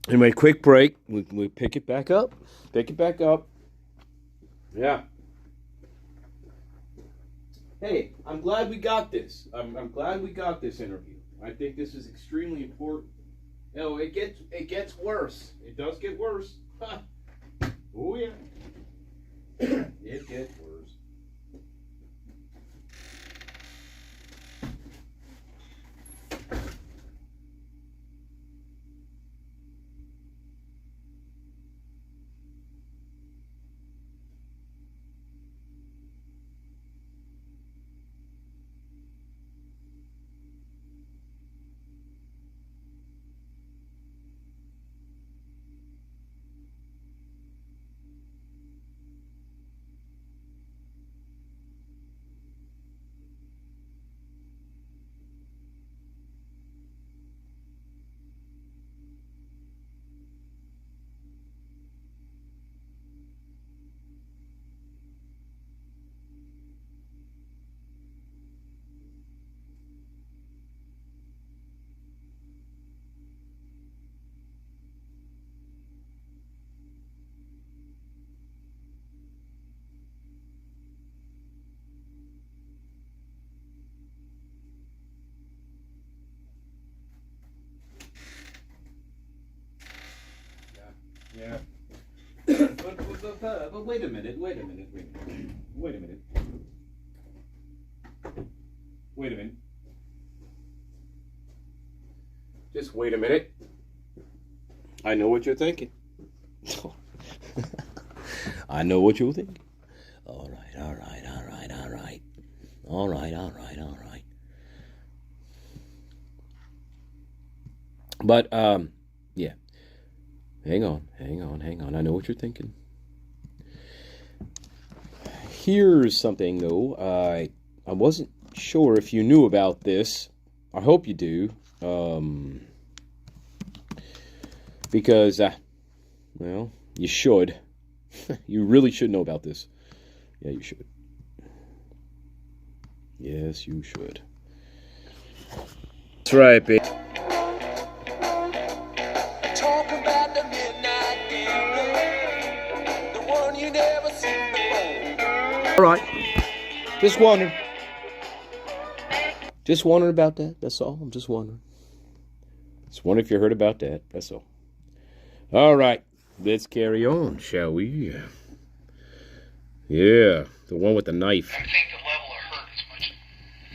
Anyway, quick break. We pick it back up. Yeah. Hey, I'm glad we got this. I'm glad we got this interview. I think this is extremely important. You know, it gets worse. It does get worse. Oh yeah. It gets worse. Yeah. But wait a minute. Wait a minute. Just wait a minute. I know what you're thinking. I know what you're thinking. All right. But, yeah. Hang on. I know what you're thinking. Here's something, though. I wasn't sure if you knew about this. I hope you do. Because, well, you should. You really should know about this. Yeah, you should. Yes, you should. That's right, babe. Talking about the midnight game, the one you never seen before. All right. Just wondering. Just wondering about that. That's all. I'm just wondering. Just wondering if you heard about that. That's all. All right. Let's carry on, shall we? Yeah. The one with the knife. I think the level of hurt is much,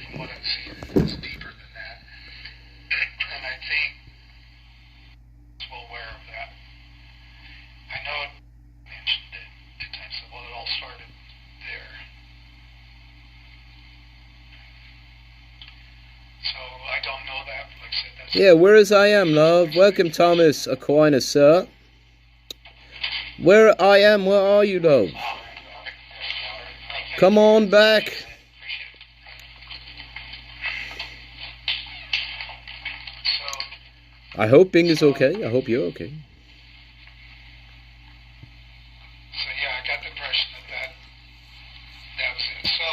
from what I've seen, is deeper than that. And I think he's well aware of that. I know it mentioned it 2 times, well, it all started there. So I don't know that, but like I said, that's... Yeah, where is I am, love? Welcome, Thomas Aquinas, sir. Where I am, where are you, love? Come on back. I hope Bing is okay. I hope you're okay. So yeah, I got the impression that was it. So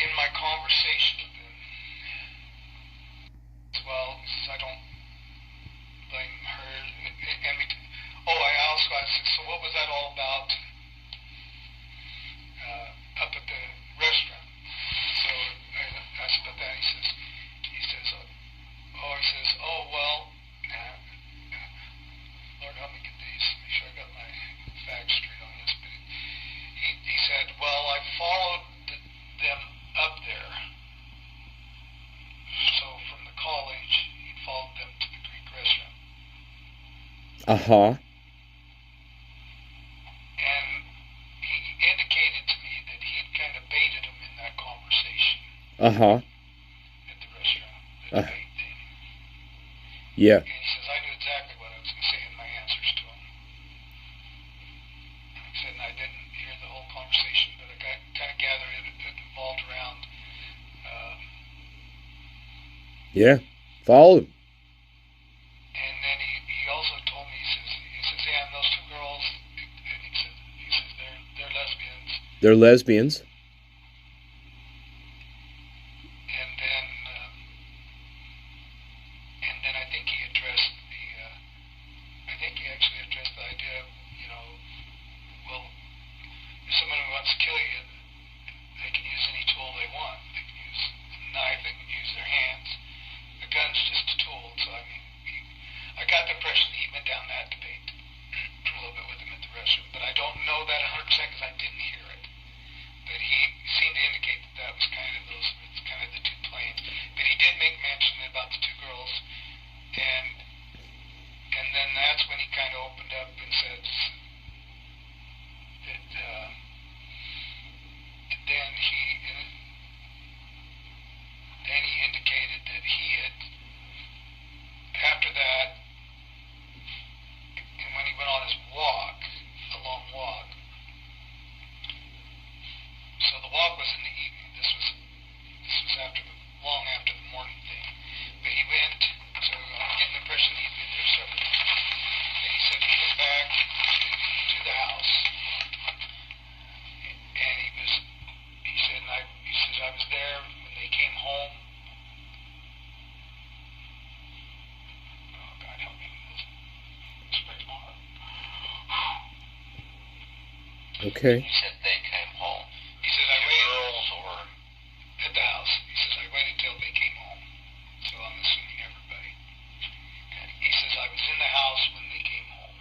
in my conversation with him, as well, since I don't blame her, and I also asked, so what was that all about up at the restaurant? So I asked about that. He says, oh well, Lord help me get these, make sure I got my facts straight on this. But he said, well, I followed them up there. So from the college, he followed them to the Greek restaurant. Uh-huh. And he indicated to me that he had kind of baited him in that conversation. Uh-huh. At the restaurant. The bait thing. Yeah. And he says, I knew exactly what I was going to say in my answers to him. He said, and I didn't hear the whole conversation, but I kind of gathered it involved around. Yeah. Follow him. And then he also told me, he says, yeah, and those 2 girls, and he says they're lesbians. They're lesbians. And then I think he addressed he actually addressed the idea of, well, if somebody wants to kill you, they can use any tool they want. They can use a knife, they can use their hands. The gun's just a tool. So, I mean, I got the impression that he went down that debate a little bit with him at the restaurant. But I don't know that 100% because I didn't hear it. But he seemed to indicate that was kind of the 2 planes. But he did make mention about the 2 girls. And then that's when he kind of opened up and said that then he indicated that he had, after that, and when he went on his walk, a long walk, so the walk was in the evening. This was long after the morning thing. But he went, so I'm getting the impression he'd been there several times. And he said he went back to the house, and he said I was there when they came home. Oh God help me, this breaks my heart. Okay. You said they came home. He said I waited. Girls or... At the house. He says I waited till they came home. So I'm assuming everybody. He says I was in the house when they came home.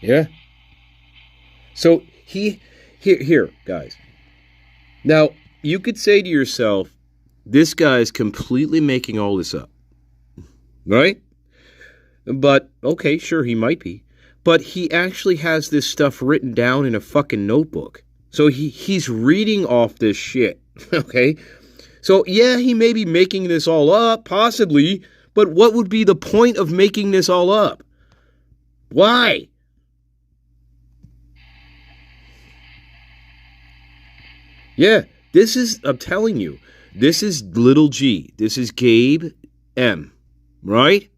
Yeah. So here, guys. Now, you could say to yourself, this guy is completely making all this up. Right? But, okay, sure, he might be. But he actually has this stuff written down in a fucking notebook. So he's reading off this shit. Okay? So, yeah, he may be making this all up, possibly. But what would be the point of making this all up? Why? Yeah, this is, I'm telling you, this is little G. This is Gabe M. Right?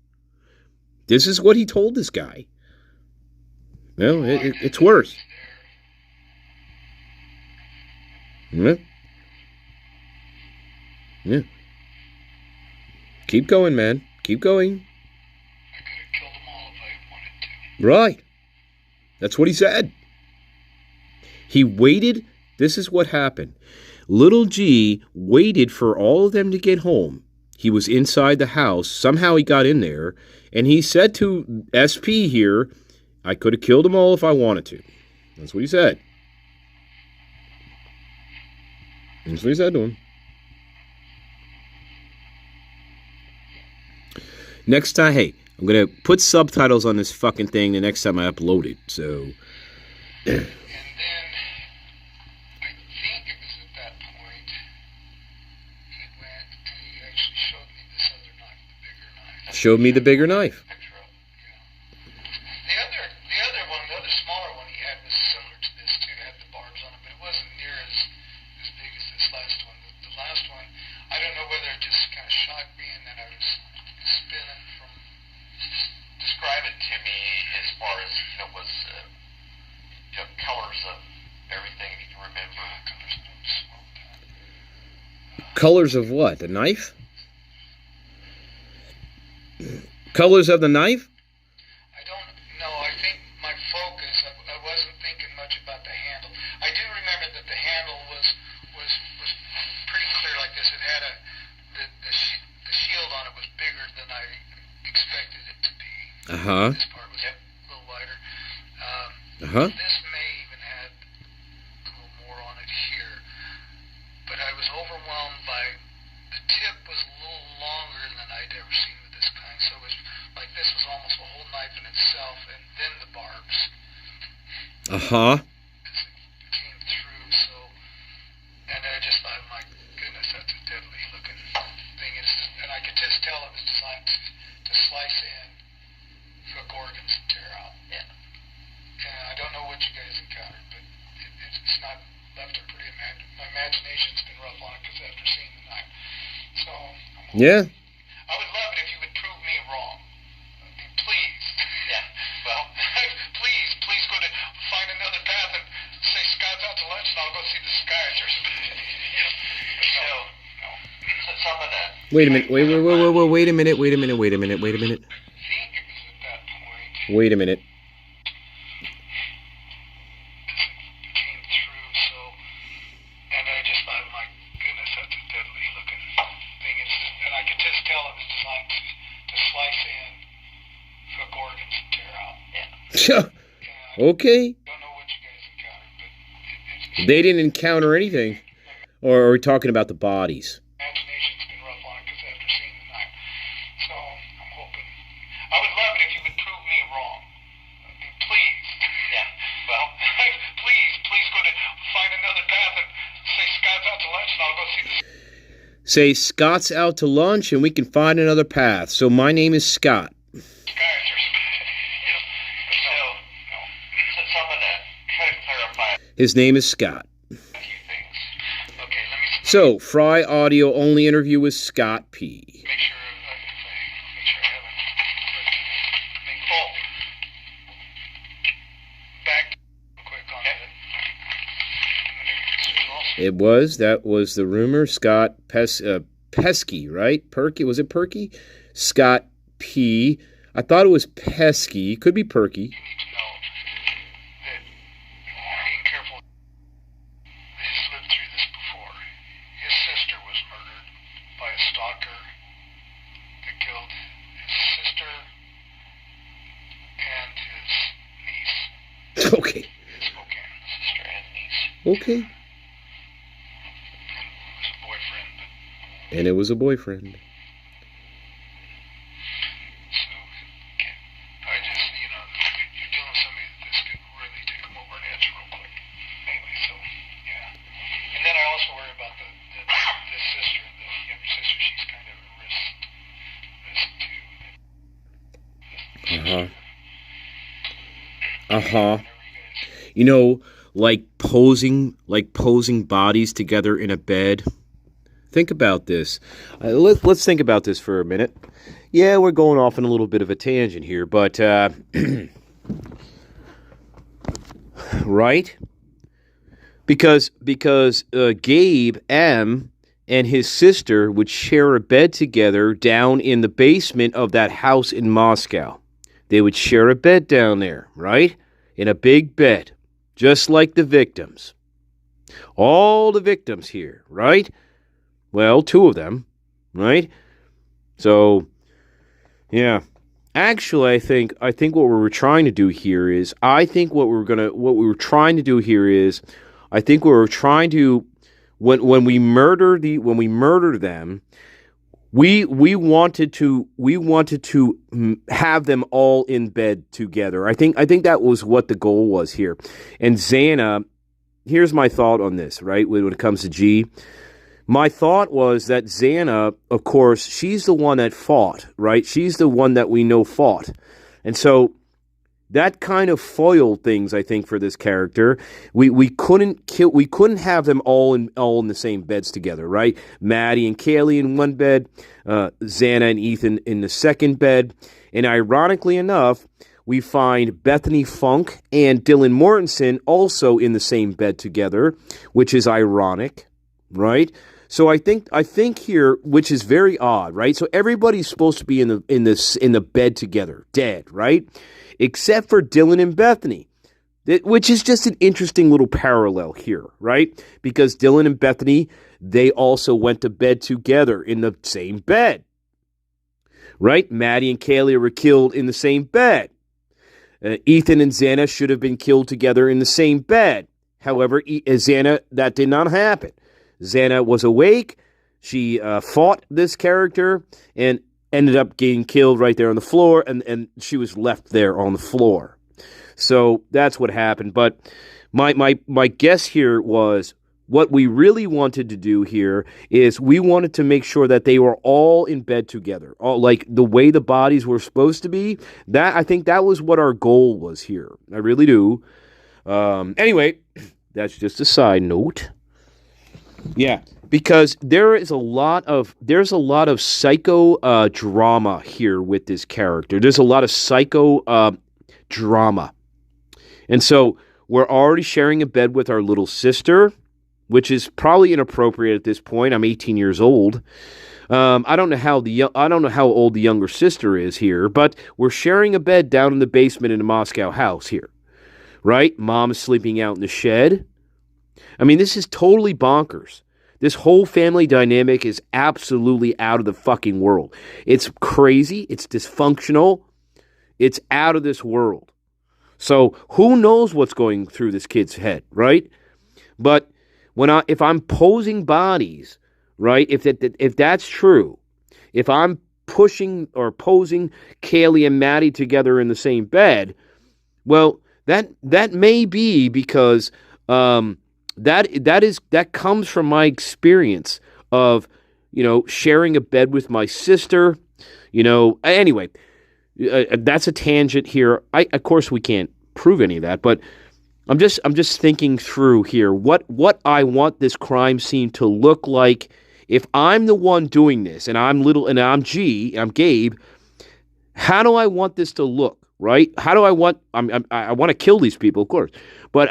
This is what he told this guy. Well, it's worse. Yeah. Yeah. Keep going, man. Keep going. I could have killed them all if I wanted to. Right. That's what he said. He waited. This is what happened. Little G waited for all of them to get home. He was inside the house. Somehow he got in there. And he said to SP here, I could have killed them all if I wanted to. That's what he said. That's what he said to him. Next time, hey, I'm going to put subtitles on this fucking thing the next time I upload it. So. And then, I think it was at that point, he went and he actually showed me this other knife, the bigger knife. Showed me the bigger knife. The other one, the other smaller one he had was similar to this too. It had the barbs on it, but it wasn't near as big as this last one. The last one, I don't know whether it just kind of shocked me and then I was spinning from. Describe it to me as far as was colors of everything if you can remember. Colors of what? The knife? Colors of the knife? I don't know. I think my focus, I wasn't thinking much about the handle. I do remember that the handle was pretty clear like this. It had the shield on it was bigger than I expected it to be. Uh-huh. This part was a little wider. Uh-huh. This may even had a little more on it here. But I was overwhelmed by the tip was a little longer than I'd ever seen with this kind. So it was like this was almost a whole knife in itself, and then the barbs. Uh-huh. It came through, so, and I just thought, my goodness, that's a deadly looking thing. And I could just tell it was designed to slice in, hook organs, and tear out. Yeah. And I don't know what you guys encountered, but it's not left a pretty my imagination's been rough on it because after seeing the knife. So, Yeah. I would love it if you would prove me wrong. I mean, please. Yeah. Well, please go to find another path and say Scott's out to lunch and I'll go see the skies or something. No. some of that. Wait a minute. Wait a minute. I think it was at that point. Wait a minute. It came through, so, and I just thought, my goodness, that's a deadly looking thing. And I could just tell it was designed to slice in, hook organs, and tear out. Yeah. Okay. I don't know what you guys encountered, but They didn't encounter anything. Or are we talking about the bodies? imagination's been rough on it because after seeing the knife. So I'm hoping. I would love it if you would prove me wrong. I mean, please. Yeah. Well, please go to find another path and say Scott's out to lunch and I'll go see the Say Scott's out to lunch and we can find another path. So my name is Scott. skies or something. no. Some of that. Try to clarify His name is Scott. a few things. Okay, let me So, Fry Audio only interview with Scott P. make sure I haven't. Back quick on it. That was the rumor. Scott Pesky, right? Perky, was it Perky? Scott P. I thought it was Pesky. Could be Perky. You need to know that being careful. He's lived through this before. His sister was murdered by a stalker that killed his sister and his niece. Okay. It was a boyfriend, but And it was a boyfriend. so I just, you're dealing with somebody that this could really take them over an edge real quick. Anyway, so yeah. And then I also worry about the sister, the younger sister. She's kind of a risk too. You know, like posing bodies together in a bed. Think about this. Let's think about this for a minute. Yeah, we're going off on a little bit of a tangent here, but right? Because Gabe M and his sister would share a bed together down in the basement of that house in Moscow. They would share a bed down there, right? In a big bed, just like the victims. All the victims here, right? Well, 2 of them, right? So, yeah. Actually, I think what we were trying to do here is, when we murder them, we wanted to have them all in bed together. I think that was what the goal was here. And Xana, here's my thought on this, right? When it comes to G, my thought was that Xana, of course, she's the one that fought, right? She's the one that we know fought. And so that kind of foiled things, I think, for this character. We couldn't have them all in the same beds together, right? Maddie and Kaylee in one bed, Xana and Ethan in the second bed, and ironically enough, we find Bethany Funk and Dylan Mortensen also in the same bed together, which is ironic, right? So I think here, which is very odd, right? So everybody's supposed to be in the bed together, dead, right? Except for Dylan and Bethany, which is just an interesting little parallel here, right? Because Dylan and Bethany, they also went to bed together in the same bed, right? Maddie and Kaylee were killed in the same bed. Ethan and Xana should have been killed together in the same bed. However, Xana, that did not happen. Xana was awake. She fought this character and ended up getting killed right there on the floor, and she was left there on the floor. So that's what happened. But my guess here was, what we really wanted to do here is we wanted to make sure that they were all in bed together, all like the way the bodies were supposed to be. That, I think, that was what our goal was here. I really do. Anyway, that's just a side note. Yeah, because there's a lot of psycho drama here with this character. There's a lot of psycho drama. And so we're already sharing a bed with our little sister, which is probably inappropriate at this point. I'm 18 years old. I don't know how old the younger sister is here, but we're sharing a bed down in the basement in the Moscow house here. Right? Mom's sleeping out in the shed. I mean, this is totally bonkers. This whole family dynamic is absolutely out of the fucking world. It's crazy. It's dysfunctional. It's out of this world. So who knows what's going through this kid's head, right? But if I'm posing bodies, right? If that's true, if I'm pushing or posing Kaylee and Maddie together in the same bed, well, that may be because that comes from my experience of, sharing a bed with my sister, anyway, that's a tangent here. Of course we can't prove any of that, but I'm just thinking through here what I want this crime scene to look like if I'm the one doing this and I'm Gabe. How do I want this to look, right? How do I want to kill these people, of course, but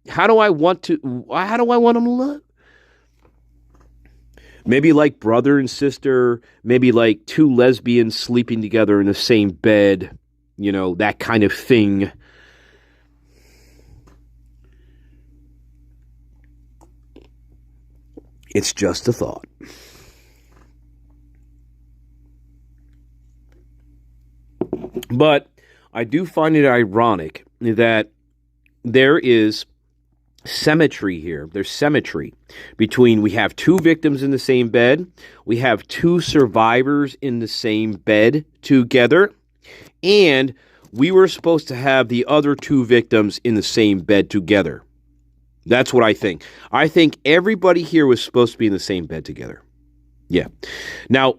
how do I want them to look? Maybe like brother and sister, maybe like 2 lesbians sleeping together in the same bed, that kind of thing. It's just a thought. But I do find it ironic that there is symmetry here. There's symmetry between we have two victims in the same bed, we have two survivors in the same bed together, and we were supposed to have the other two victims in the same bed together. That's what I think. I think everybody here was supposed to be in the same bed together. Yeah. Now,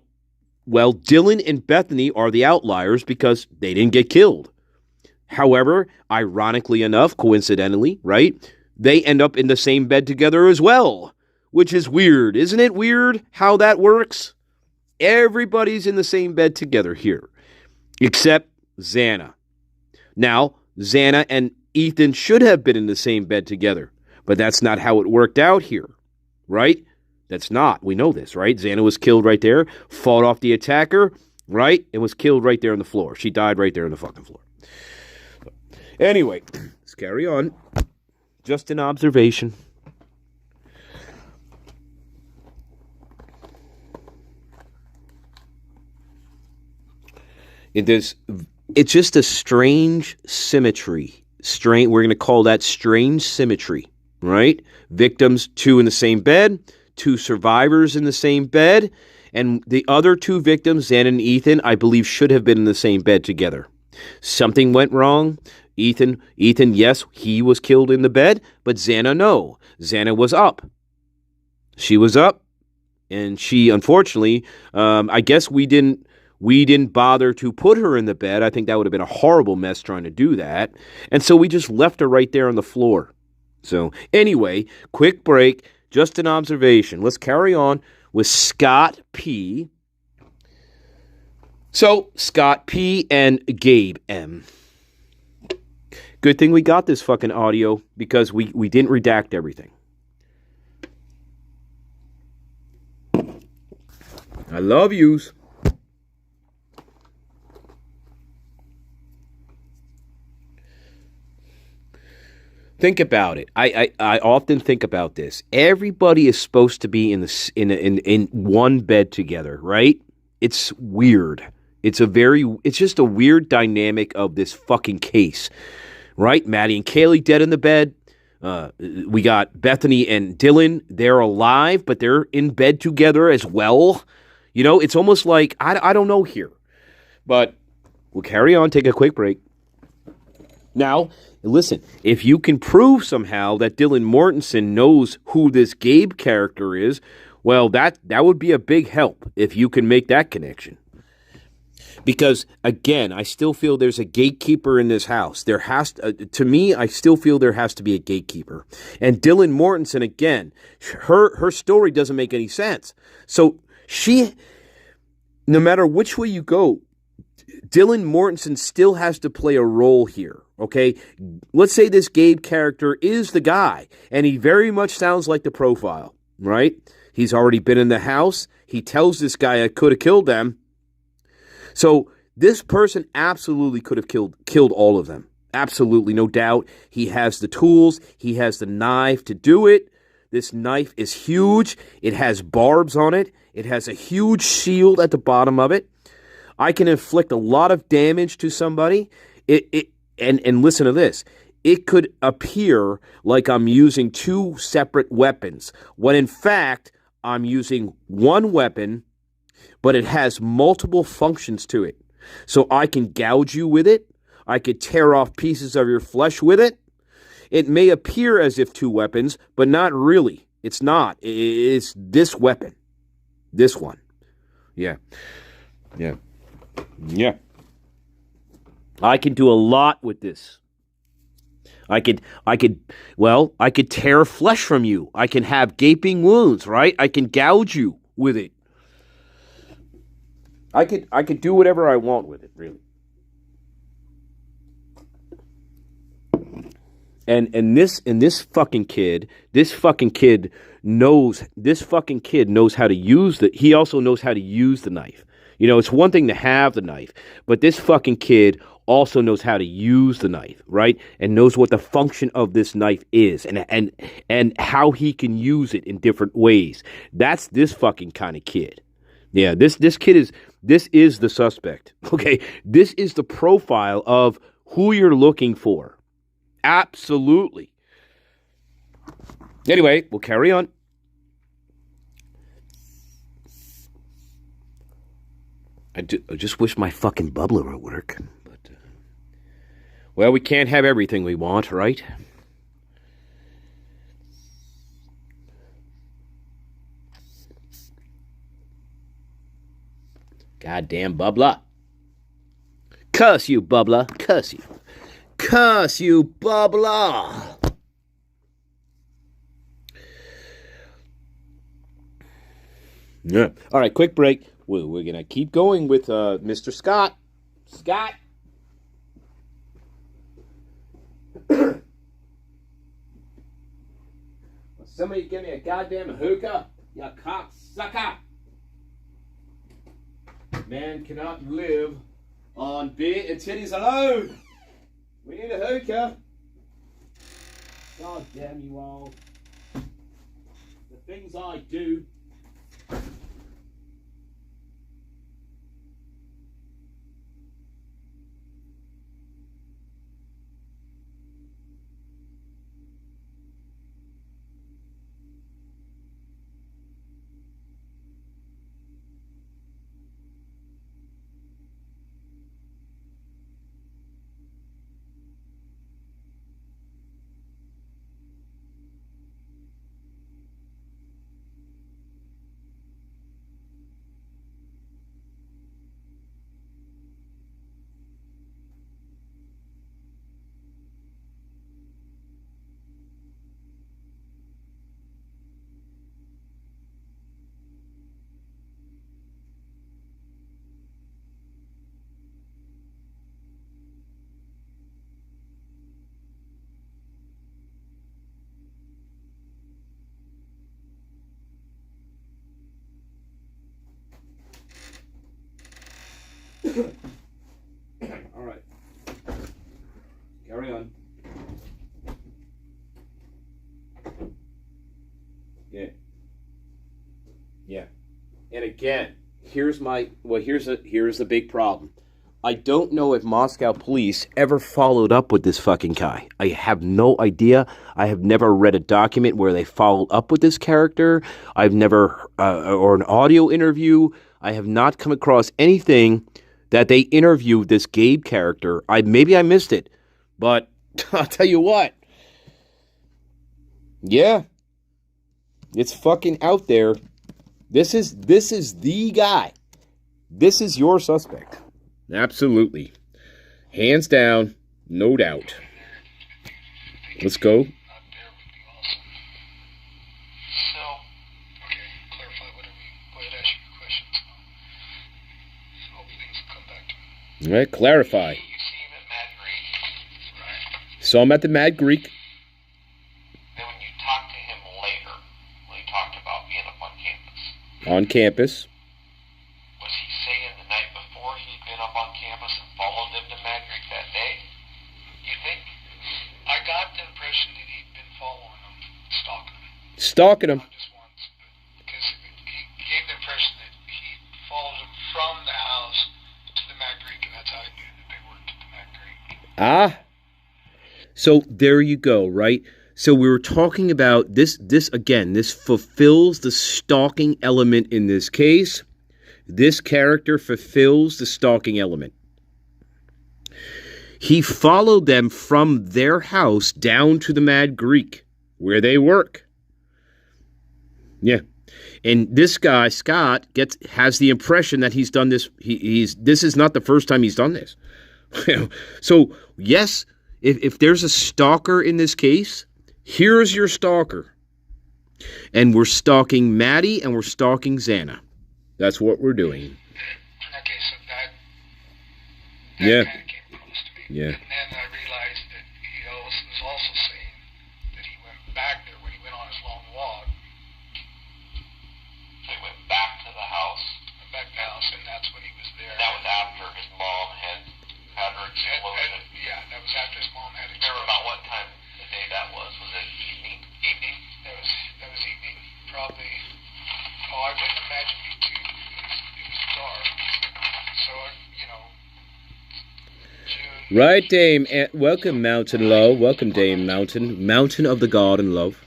well, Dylan and Bethany are the outliers because they didn't get killed. However, ironically enough, coincidentally, right, they end up in the same bed together as well, which is weird. Isn't it weird how that works? Everybody's in the same bed together here, except Xana. Now, Xana and Ethan should have been in the same bed together, but that's not how it worked out here, right? That's not. We know this, right? Xana was killed right there, fought off the attacker, right? And was killed right there on the floor. She died right there on the fucking floor. Anyway, let's carry on. Just an observation. It's just a strange symmetry. We're going to call that strange symmetry, right? Victims, two in the same bed, two survivors in the same bed, and the other two victims, Xana and Ethan, I believe should have been in the same bed together. Something went wrong. Ethan, yes, he was killed in the bed, but Xana, no. Xana was up. She was up, and she, unfortunately, I guess we didn't bother to put her in the bed. I think that would have been a horrible mess trying to do that. And so we just left her right there on the floor. So anyway, quick break, just an observation. Let's carry on with Scott P. So, Scott P. and Gabe M. Good thing we got this fucking audio because we didn't redact everything. I love yous. Think about it. I often think about this. Everybody is supposed to be in one bed together, right? It's weird. It's just a weird dynamic of this fucking case, right? Maddie and Kaylee dead in the bed. We got Bethany and Dylan. They're alive, but they're in bed together as well. You know, it's almost like I don't know here, but we'll carry on. Take a quick break. Now, listen, if you can prove somehow that Dylan Mortensen knows who this Gabe character is, well, that would be a big help if you can make that connection. Because, again, I still feel there's a gatekeeper in this house. To me, I still feel there has to be a gatekeeper. And Dylan Mortensen, again, her story doesn't make any sense. So no matter which way you go, Dylan Mortensen still has to play a role here, okay? Let's say this Gabe character is the guy, and he very much sounds like the profile, right? He's already been in the house. He tells this guy I could have killed them. So this person absolutely could have killed all of them. Absolutely, no doubt. He has the tools. He has the knife to do it. This knife is huge. It has barbs on it. It has a huge shield at the bottom of it. I can inflict a lot of damage to somebody. And listen to this. It could appear like I'm using two separate weapons, when in fact I'm using one weapon, but it has multiple functions to it. So I can gouge you with it. I could tear off pieces of your flesh with it. It may appear as if two weapons, but not really. It's not. It's this weapon. This one. Yeah. I can do a lot with this. I could tear flesh from you. I can have gaping wounds, right? I can gouge you with it. I could do whatever I want with it, really. And this fucking kid knows how to use he also knows how to use the knife. You know, it's one thing to have the knife, but this fucking kid also knows how to use the knife, right? And knows what the function of this knife is and how he can use it in different ways. That's this fucking kind of kid. Yeah, this is the suspect. Okay, this is the profile of who you're looking for. Absolutely. Anyway, we'll carry on. I just wish my fucking bubbler would work. But, well, we can't have everything we want, right? Goddamn bubbler. Cuss you, bubbler. Cuss you. Cuss you, bubbler. Yeah. All right, quick break. We're going to keep going with Mr. Scott. Scott. Somebody give me a goddamn hookah, you cocksucker. Man cannot live on beer and titties alone. We need a hookah. God damn you all. The things I do. All right. Carry on. Yeah. Yeah. And again, here's the big problem. I don't know if Moscow police ever followed up with this fucking guy. I have no idea. I have never read a document where they followed up with this character. I've never, or an audio interview. I have not come across anything that they interviewed this Gabe character. Maybe I missed it, but I'll tell you what. Yeah, it's fucking out there. This is the guy. This is your suspect. Absolutely. Hands down, no doubt. Let's go. Not there would be awesome. So, okay, clarify whatever you go ahead, ask your questions. So hope things will come back to me. All right, clarify. You see him at Mad Greek, right? Saw him at the Mad Greek. Then when you talked to him later, when he talked about being up on campus, On campus. was he saying the night before he'd been up on campus and followed them to Mad Greek that day? You think? I got the impression that he'd been following him, stalking him. Stalking him. Not just once, but because he gave the impression that he followed him from the house to the Mad Greek, and that's how I knew that they worked at the Mad Greek. Ah. So there you go, right? So we were talking about this again, this fulfills the stalking element in this case. This character fulfills the stalking element. He followed them from their house down to the Mad Greek, where they work. Yeah. And this guy, Scott, has the impression that he's done this. This is not the first time he's done this. So, yes, if there's a stalker in this case, here's your stalker. And we're stalking Maddie and we're stalking Xana. That's what we're doing. Okay, so that Yeah. kind of came across to me. Yeah. And then I realized that he was also saying that he went back there when he went on his long walk. So he went back to the house. Went back to the house, and that's when he was there. That was after his mom had her explosion. Yeah, that was after his mom had Remember about what time of day that was? Was it evening? evening. That was evening. Probably. Oh, I wouldn't imagine you two. It was dark. So you know. June. Right, Dame. Welcome, Mountain Love. Welcome, Dame Mountain. Mountain of the God and Love.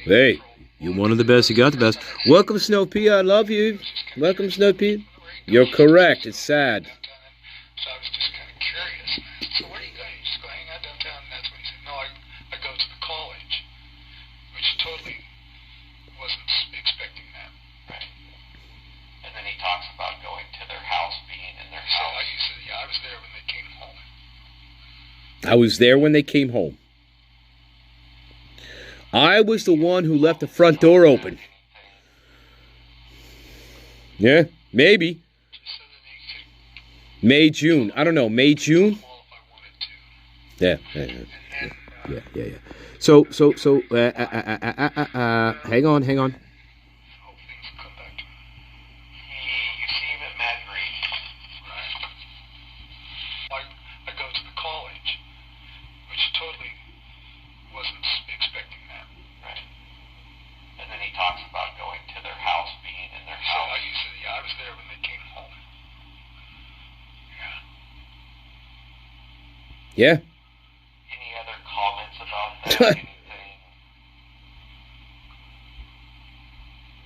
Hey, you're one of the best. You got the best. Welcome, Snow Pea. I love you. Welcome, Snow Pea. You're correct. It's sad. So I was just kind of curious. So where do you go? You just go hang out downtown? And that's when he said, no, I go to the college, which totally wasn't expecting that. Right. And then he talks about going to their house, being in their house. He said, yeah, I was there when they came home. I was there when they came home. I was the one who left the front door open. Yeah, maybe. Just so that he could May, June. I don't know. May, June? call if I wanted to. Yeah. And then, Yeah. So, hang on. hope things will come back to me. You see him at Matt Green. Right. I go to the college, which totally wasn't expecting that. Right. And then he talks about going to their house, being in their house. He said, yeah, I was there when they came home. Yeah. yeah. Any other comments about that? Anything?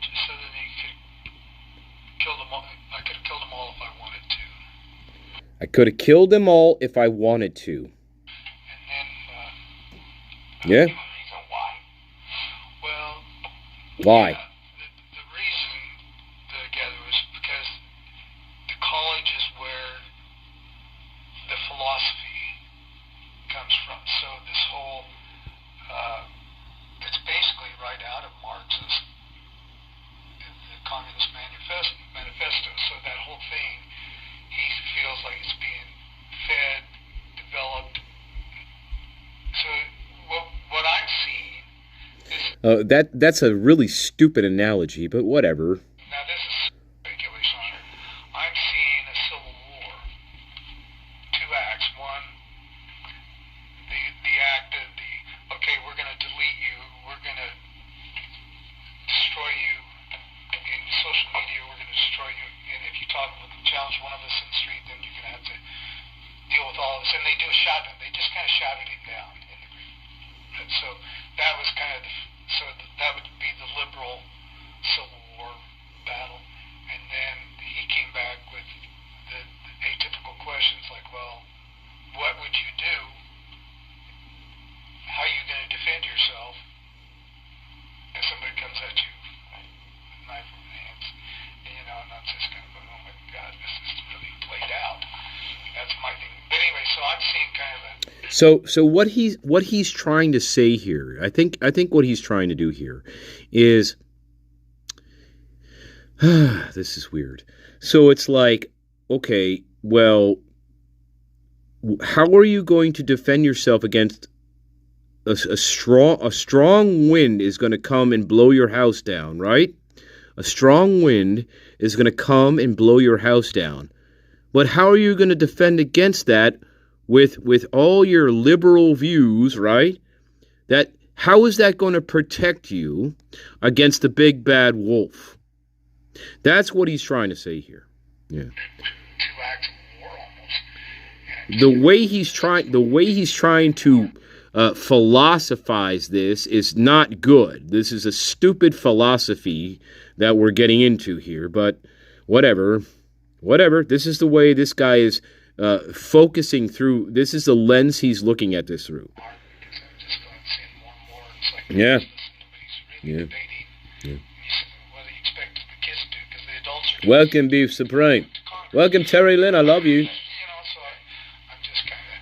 Just so that he could kill them all. I could have killed them all if I wanted to. I could have killed them all if I wanted to. And then, Yeah? Reason why? well, Why? the reason that I gather was because the college is where the philosophy comes from. So this whole, it's basically right out of Marx's, the Communist Manifesto. So that whole thing, he feels like it's being fed, developed. So what I'm seeing is, That's a really stupid analogy, but whatever. now this is speculation on it, I'm seeing a civil war. Two acts. One, the act of the, okay, we're going to delete you, we're going to destroy you in social media, we're going to destroy you, and if you challenge one of us in the street, then you're going to have to deal with all of this. And they do shout him. They just kind of shouted him down in the group. And so that was kind of that would be the liberal Civil War battle. And then he came back with the atypical questions like, well, what would you do? How are you going to defend yourself if somebody comes at you with a knife in their hands? And I'm just kind of going, oh my God, this is really played out. That's my thing. But anyway, so I'm seeing kind of a... So what he's trying to say here, I think what he's trying to do here is this is weird. So it's like, okay, well, how are you going to defend yourself against a strong wind is going to come and blow your house down, right? A strong wind is going to come and blow your house down. But how are you going to defend against that with all your liberal views, right? How is that going to protect you against the big bad wolf? That's what he's trying to say here. Yeah. Two acts of war almost. The way he's trying to philosophize this is not good. This is a stupid philosophy that we're getting into here, but whatever. This is the way this guy is focusing through. This is the lens he's looking at this through. Yeah. Yeah. Welcome, Beef Supreme. Welcome, Terry Lynn. I love you. So I'm just kind of,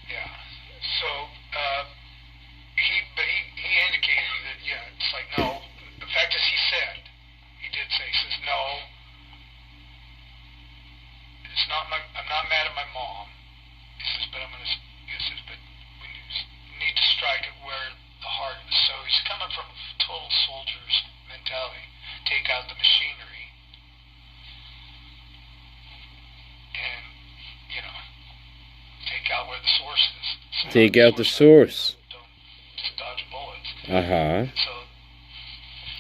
yeah. So, he indicated that, yeah, it's like, no. The fact is, he says, no, it's not I'm not mad at my mom. He says, but but we need to strike it where the heart is. So he's coming from a total soldier's mentality. Take out the machinery. And, take out where the source is. So Take out the source. Don't just dodge bullets. Uh-huh. So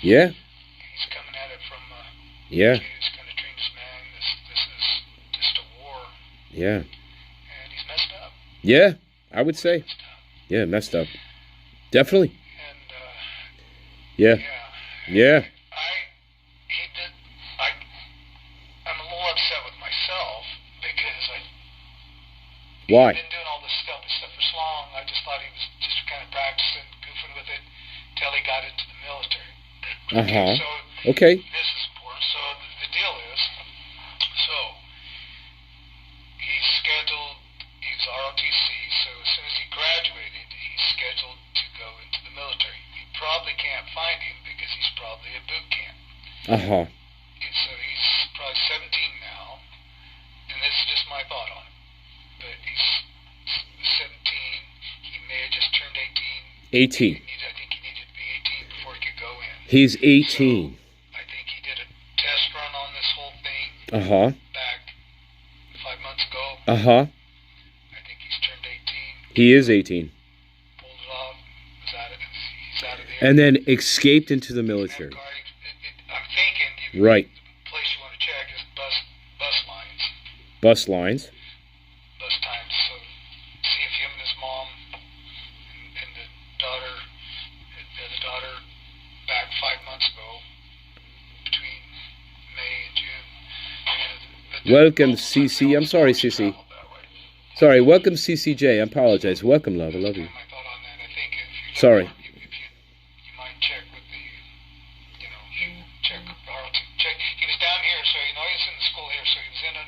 Yeah. he's coming at it from, Yeah. he's going to train this man. This is just a war. Yeah. And he's messed up. Yeah, I would say. Yeah, messed up. Definitely. And Yeah. Yeah. I'm a little upset with myself because Why? he'd been doing all this stuff for so long. I just thought he was just kind of practicing, goofing with it, till he got into the military. So Okay. this is important. So the deal is, so he's scheduled. He's ROTC. So as soon as he graduated, he's scheduled to go into the military. You probably can't find him because he's probably at boot camp. And so he's probably 17 now, and this is just my thought on it. But he's 17. He may have just turned 18. 18. I think he needed to be 18 before he could go in. He's 18. So I think he did a test run on this whole thing back 5 months ago. I think he's turned 18. He is 18. Pulled it off. He's out of there. And then escaped into the military. I'm thinking Right. the place you want to check is bus lines. Bus lines. Bus times. So see if him and his mom and the other daughter back 5 months ago, between May and June. Welcome, CC. I'm sorry, CC. Sorry, welcome, CCJ. I apologize. Welcome, love. I love you. My thought on that. I think if you Sorry. you might check with the, check ROTC. He was down here, so he's in the school here, so he was in a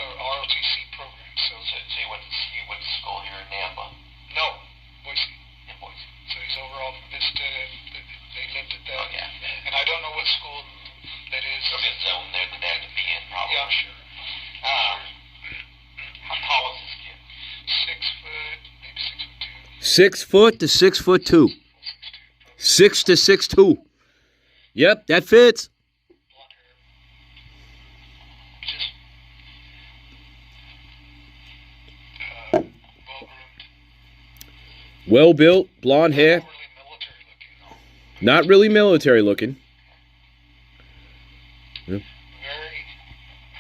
ROTC program. So he went to school here in Nampa. No, Boise. In Boise. So he's over off of Vista. They lived at that. Oh, yeah. And I don't know what school that is. There'll be a zone there that they have to be in, probably. Yeah, sure. How tall is this kid? 6 foot, maybe 6'2". 6 foot to 6'2". 6 to 6'2". Yep, that fits. Blonde hair. Just well-groomed. Well built, blonde hair. Not really military looking, though. Not really military looking. Yep.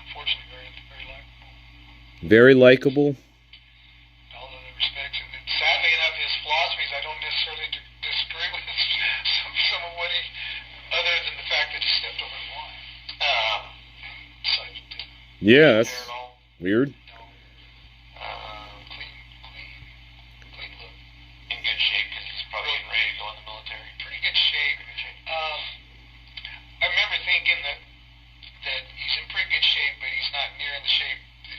Unfortunately, very likable. Very likable. In all other respects. And sadly enough, his philosophies, I don't necessarily disagree with some of what he, other than the fact that he stepped over the line. Decided to Yeah, that's weird. Clean look. In good shape because he's probably getting ready to go in the military. Pretty good shape. I remember thinking that he's in pretty good shape, but he's not near in the shape that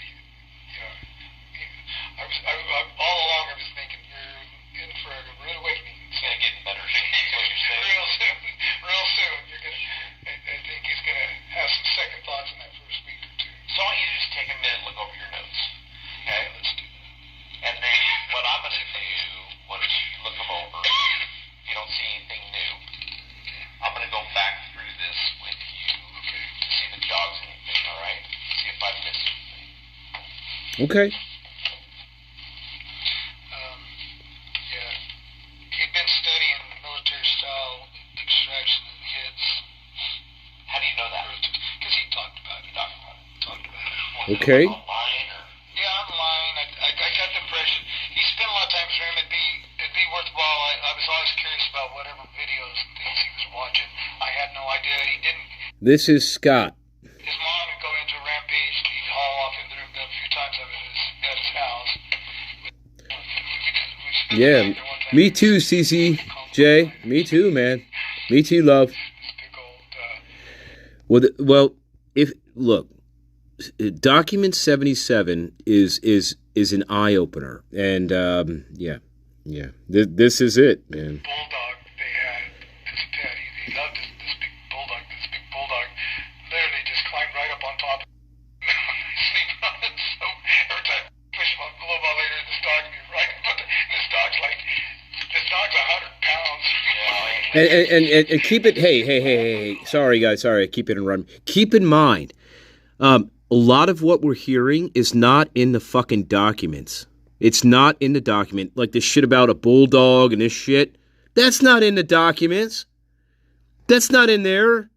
all along I was thinking you're in for a rude awakening. He's going to get in better shape. Is what you're saying. Real soon. I think he's gonna have some second thoughts in that first week or two. So I want you to just take a minute and look over your notes. Okay? Let's do that. And then what I'm going to do, once you look them over, if you don't see anything new, I'm going to go back through this with you to see if it jogs anything, all right? See if I missed anything. Okay. Yeah. He'd been studying military style extraction and hits. How do you know that? Because he talked about it. Okay. Online or? Yeah, online. I got the impression he spent a lot of time with him. It'd be worthwhile. I was always curious about whatever videos and things he was watching. I had no idea. He didn't. This is Scott. His mom would go into a rampage. He'd haul off into the room a few times at his house. Yeah, me too, CCJ. Me too, man. Me too, love. This big old. Well, if look, document 77 is an eye opener, and yeah. This is it, man. Bulldog they had as a pet. He loved this big bulldog. This big bulldog literally just climbed right up on top of him. Sleep on it. So every time I push him up a little while later, this dog would be right up. This dog's 100 pounds. And keep it. Hey. Sorry, guys. Sorry, I keep it in run. Keep in mind, a lot of what we're hearing is not in the fucking documents. It's not in the document. Like this shit about a bulldog and this shit. That's not in the documents. That's not in there.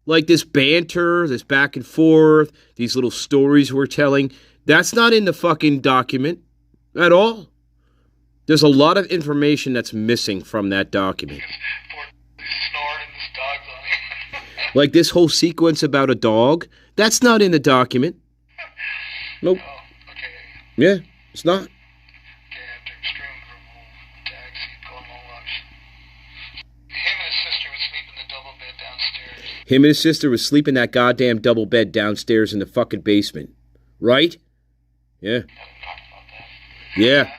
Like this banter, this back and forth, these little stories we're telling. That's not in the fucking document at all. There's a lot of information that's missing from that document. For Like this whole sequence about a dog, that's not in the document. Nope. Oh, okay. Yeah, it's not. Okay, after extreme verbal attacks, he'd go on long walks. Him and his sister would sleep in the double bed downstairs. Him and his sister was sleeping in that goddamn double bed downstairs in the fucking basement. Right? Yeah. Yeah.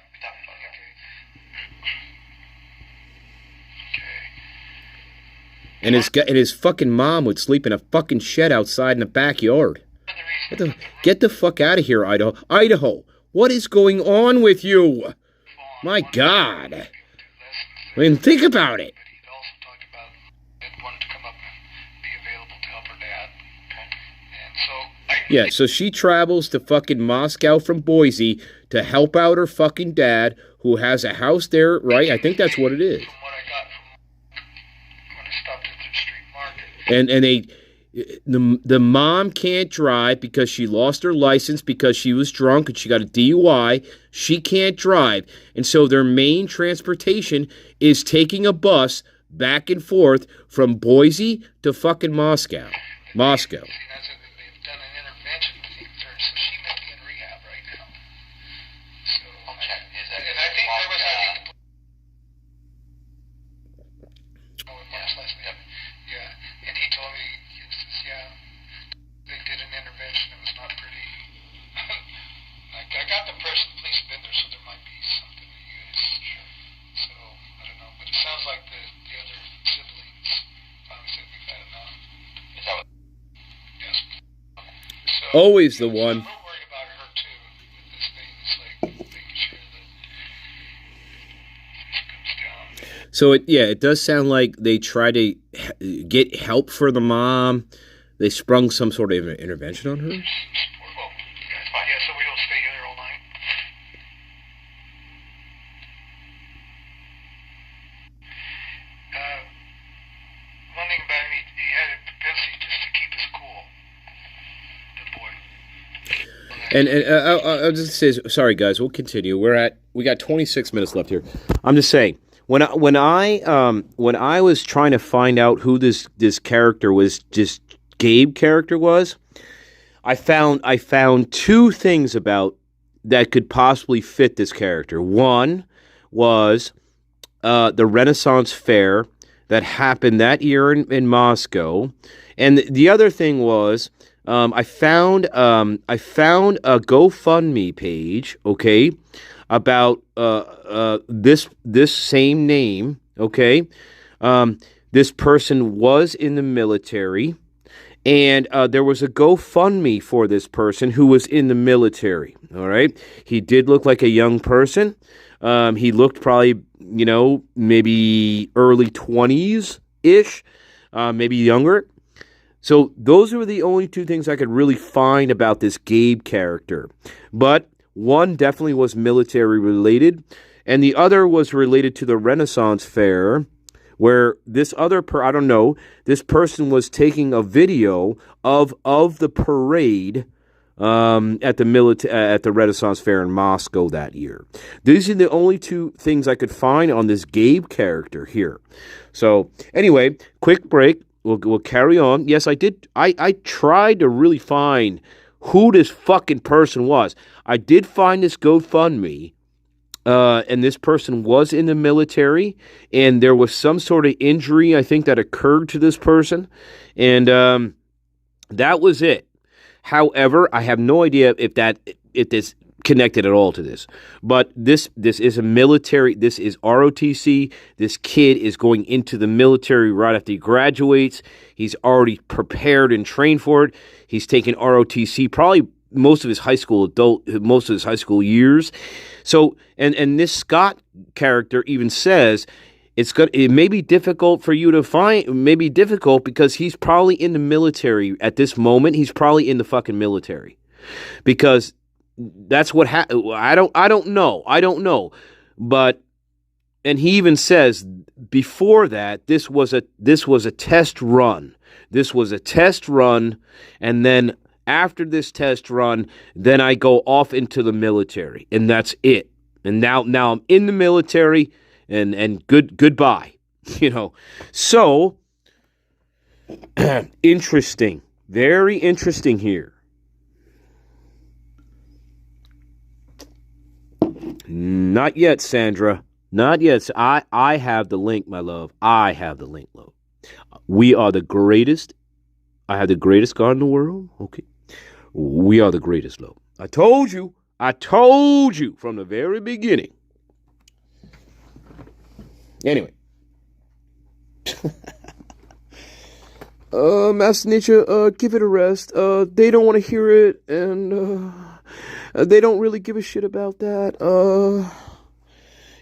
And his fucking mom would sleep in a fucking shed outside in the backyard. Get the fuck out of here, Idaho. Idaho, what is going on with you? My God. I mean, think about it. But he'd also talk about it wanted to come up and be available to help her dad. And so Yeah, so she travels to fucking Moscow from Boise to help out her fucking dad, who has a house there, right? I think that's what it is. from what I got from when I stopped at the street market. And the mom can't drive because she lost her license because she was drunk and she got a DUI. She can't drive. And so their main transportation is taking a bus back and forth from Boise to fucking Moscow. Moscow. See, that's it. They've done an intervention to her, so she may be in rehab right now. So, Okay. Is that and I think there was, much less than, yeah. And he told me, he says, yeah, they did an intervention. It was not pretty. I got the impression the police have been there, so there might be something to use. So, I don't know. But it sounds like the other siblings finally said we've had enough. Is that what? Yes. So, Always the so one. I'm a little worried about her, too, with this thing. It's like making sure that this comes down. So it does sound like they try to get help for the mom. They sprung some sort of intervention on her. Well, yeah, so we don't stay here all night. One thing about him, he had a propensity just to keep us cool. Good boy. And I'll just say, sorry guys, we'll continue. We got 26 minutes left here. I'm just saying, when I was trying to find out who this character was, this Gabe character was, I found two things about that could possibly fit this character. One was the Renaissance Fair that happened that year in Moscow, and the other thing was I found a GoFundMe page, okay, about this same name, okay. This person was in the military. And there was a GoFundMe for this person who was in the military, all right? He did look like a young person. He looked probably, maybe early 20s-ish, maybe younger. So those were the only two things I could really find about this Gabe character. But one definitely was military related, and the other was related to the Renaissance Fair, where this other this person was taking a video of the parade at the Renaissance Fair in Moscow that year. These are the only two things I could find on this Gabe character here. So anyway, quick break. We'll carry on. Yes, I did. I tried to really find who this fucking person was. I did find this GoFundMe. And this person was in the military, and there was some sort of injury, I think, that occurred to this person, and that was it. However, I have no idea if this connected at all to this. But this is a military. This is ROTC. This kid is going into the military right after he graduates. He's already prepared and trained for it. He's taken ROTC probably most of his high school years. So, and this Scott character even says it may be difficult for you to find, maybe difficult because he's probably in the military at this moment. He's probably in the fucking military because that's what I don't know. But, and he even says before that, this was a test run. This was a test run. And then after this test run, then I go off into the military, and that's it. And now I'm in the military, and goodbye. So Interesting. Very interesting here. Not yet, Sandra. Not yet. I have the link, my love. I have the link, love. We are the greatest. I have the greatest God in the world. Okay. We are the greatest, love. I told you. I told you from the very beginning. Anyway. Master Nature, give it a rest. They don't want to hear it, and they don't really give a shit about that.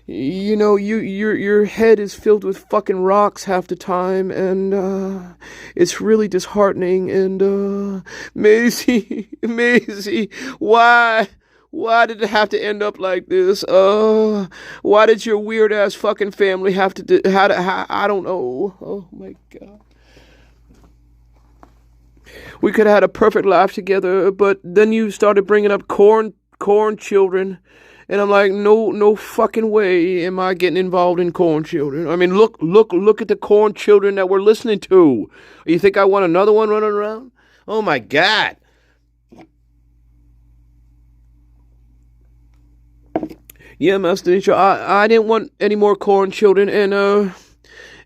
You know, your head is filled with fucking rocks half the time, and it's really disheartening. And Maisie, why did it have to end up like this? Why did your weird ass fucking family have to I don't know. Oh my God. We could have had a perfect life together, but then you started bringing up corn children, and I'm like, no fucking way am I getting involved in corn children. I mean, look at the corn children that we're listening to. You think I want another one running around? Oh my God. Yeah, Master Nature, I didn't want any more corn children, and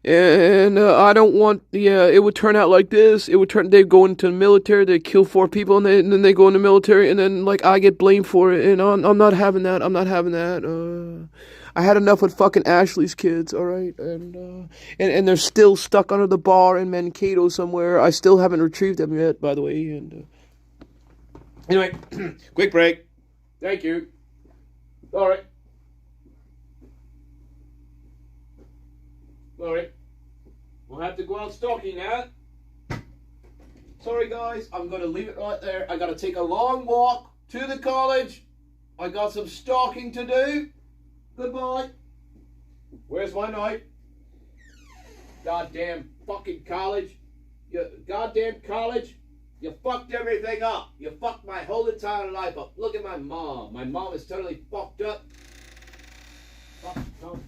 I don't want, it would turn out like this. They'd go into the military, they'd kill 4 people, and then they go in the military, and then, like, I get blamed for it, and I'm not having that. I had enough with fucking Ashley's kids, alright? And they're still stuck under the bar in Mankato somewhere. I still haven't retrieved them yet, by the way, and, anyway, quick break. Thank you. Alright. Alright. We'll have to go out stalking now. Sorry guys, I'm going to leave it right there. I got to take a long walk to the college. I got some stalking to do. Goodbye. Where's my knife? Goddamn fucking college. Goddamn college. You fucked everything up. You fucked my whole entire life up. Look at my mom. My mom is totally fucked up. Fuck, no.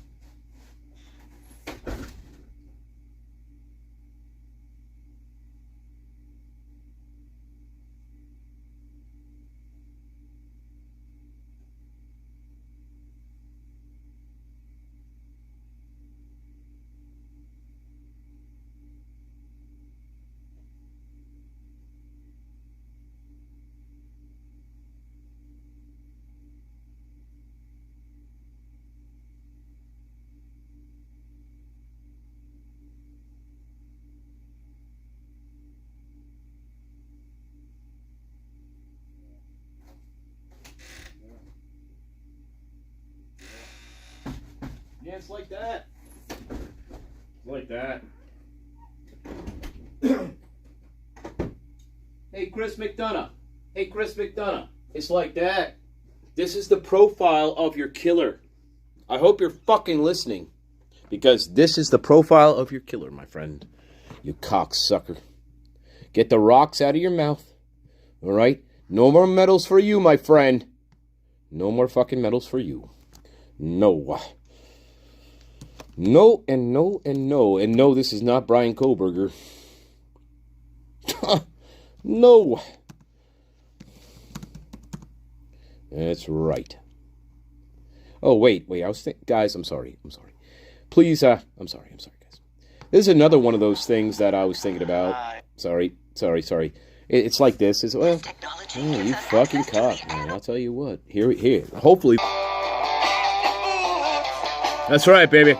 Yeah, it's like that. Like that. Hey, Chris McDonough. It's like that. This is the profile of your killer. I hope you're fucking listening. Because this is the profile of your killer, my friend. You cocksucker. Get the rocks out of your mouth. Alright? No more medals for you, my friend. No more fucking medals for you. No. No, and no, and no. And no, this is not Brian Koberger. No. That's right. Oh, wait. I was thinking... Guys, I'm sorry. Please, I'm sorry, guys. This is another one of those things that I was thinking about. Sorry. It's like this. It's, well, you fucking cock, man. I'll tell you what. Here. Hopefully... That's right, baby.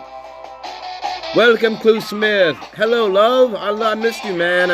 Welcome, Clue Smith. Hello, love. I missed you, man.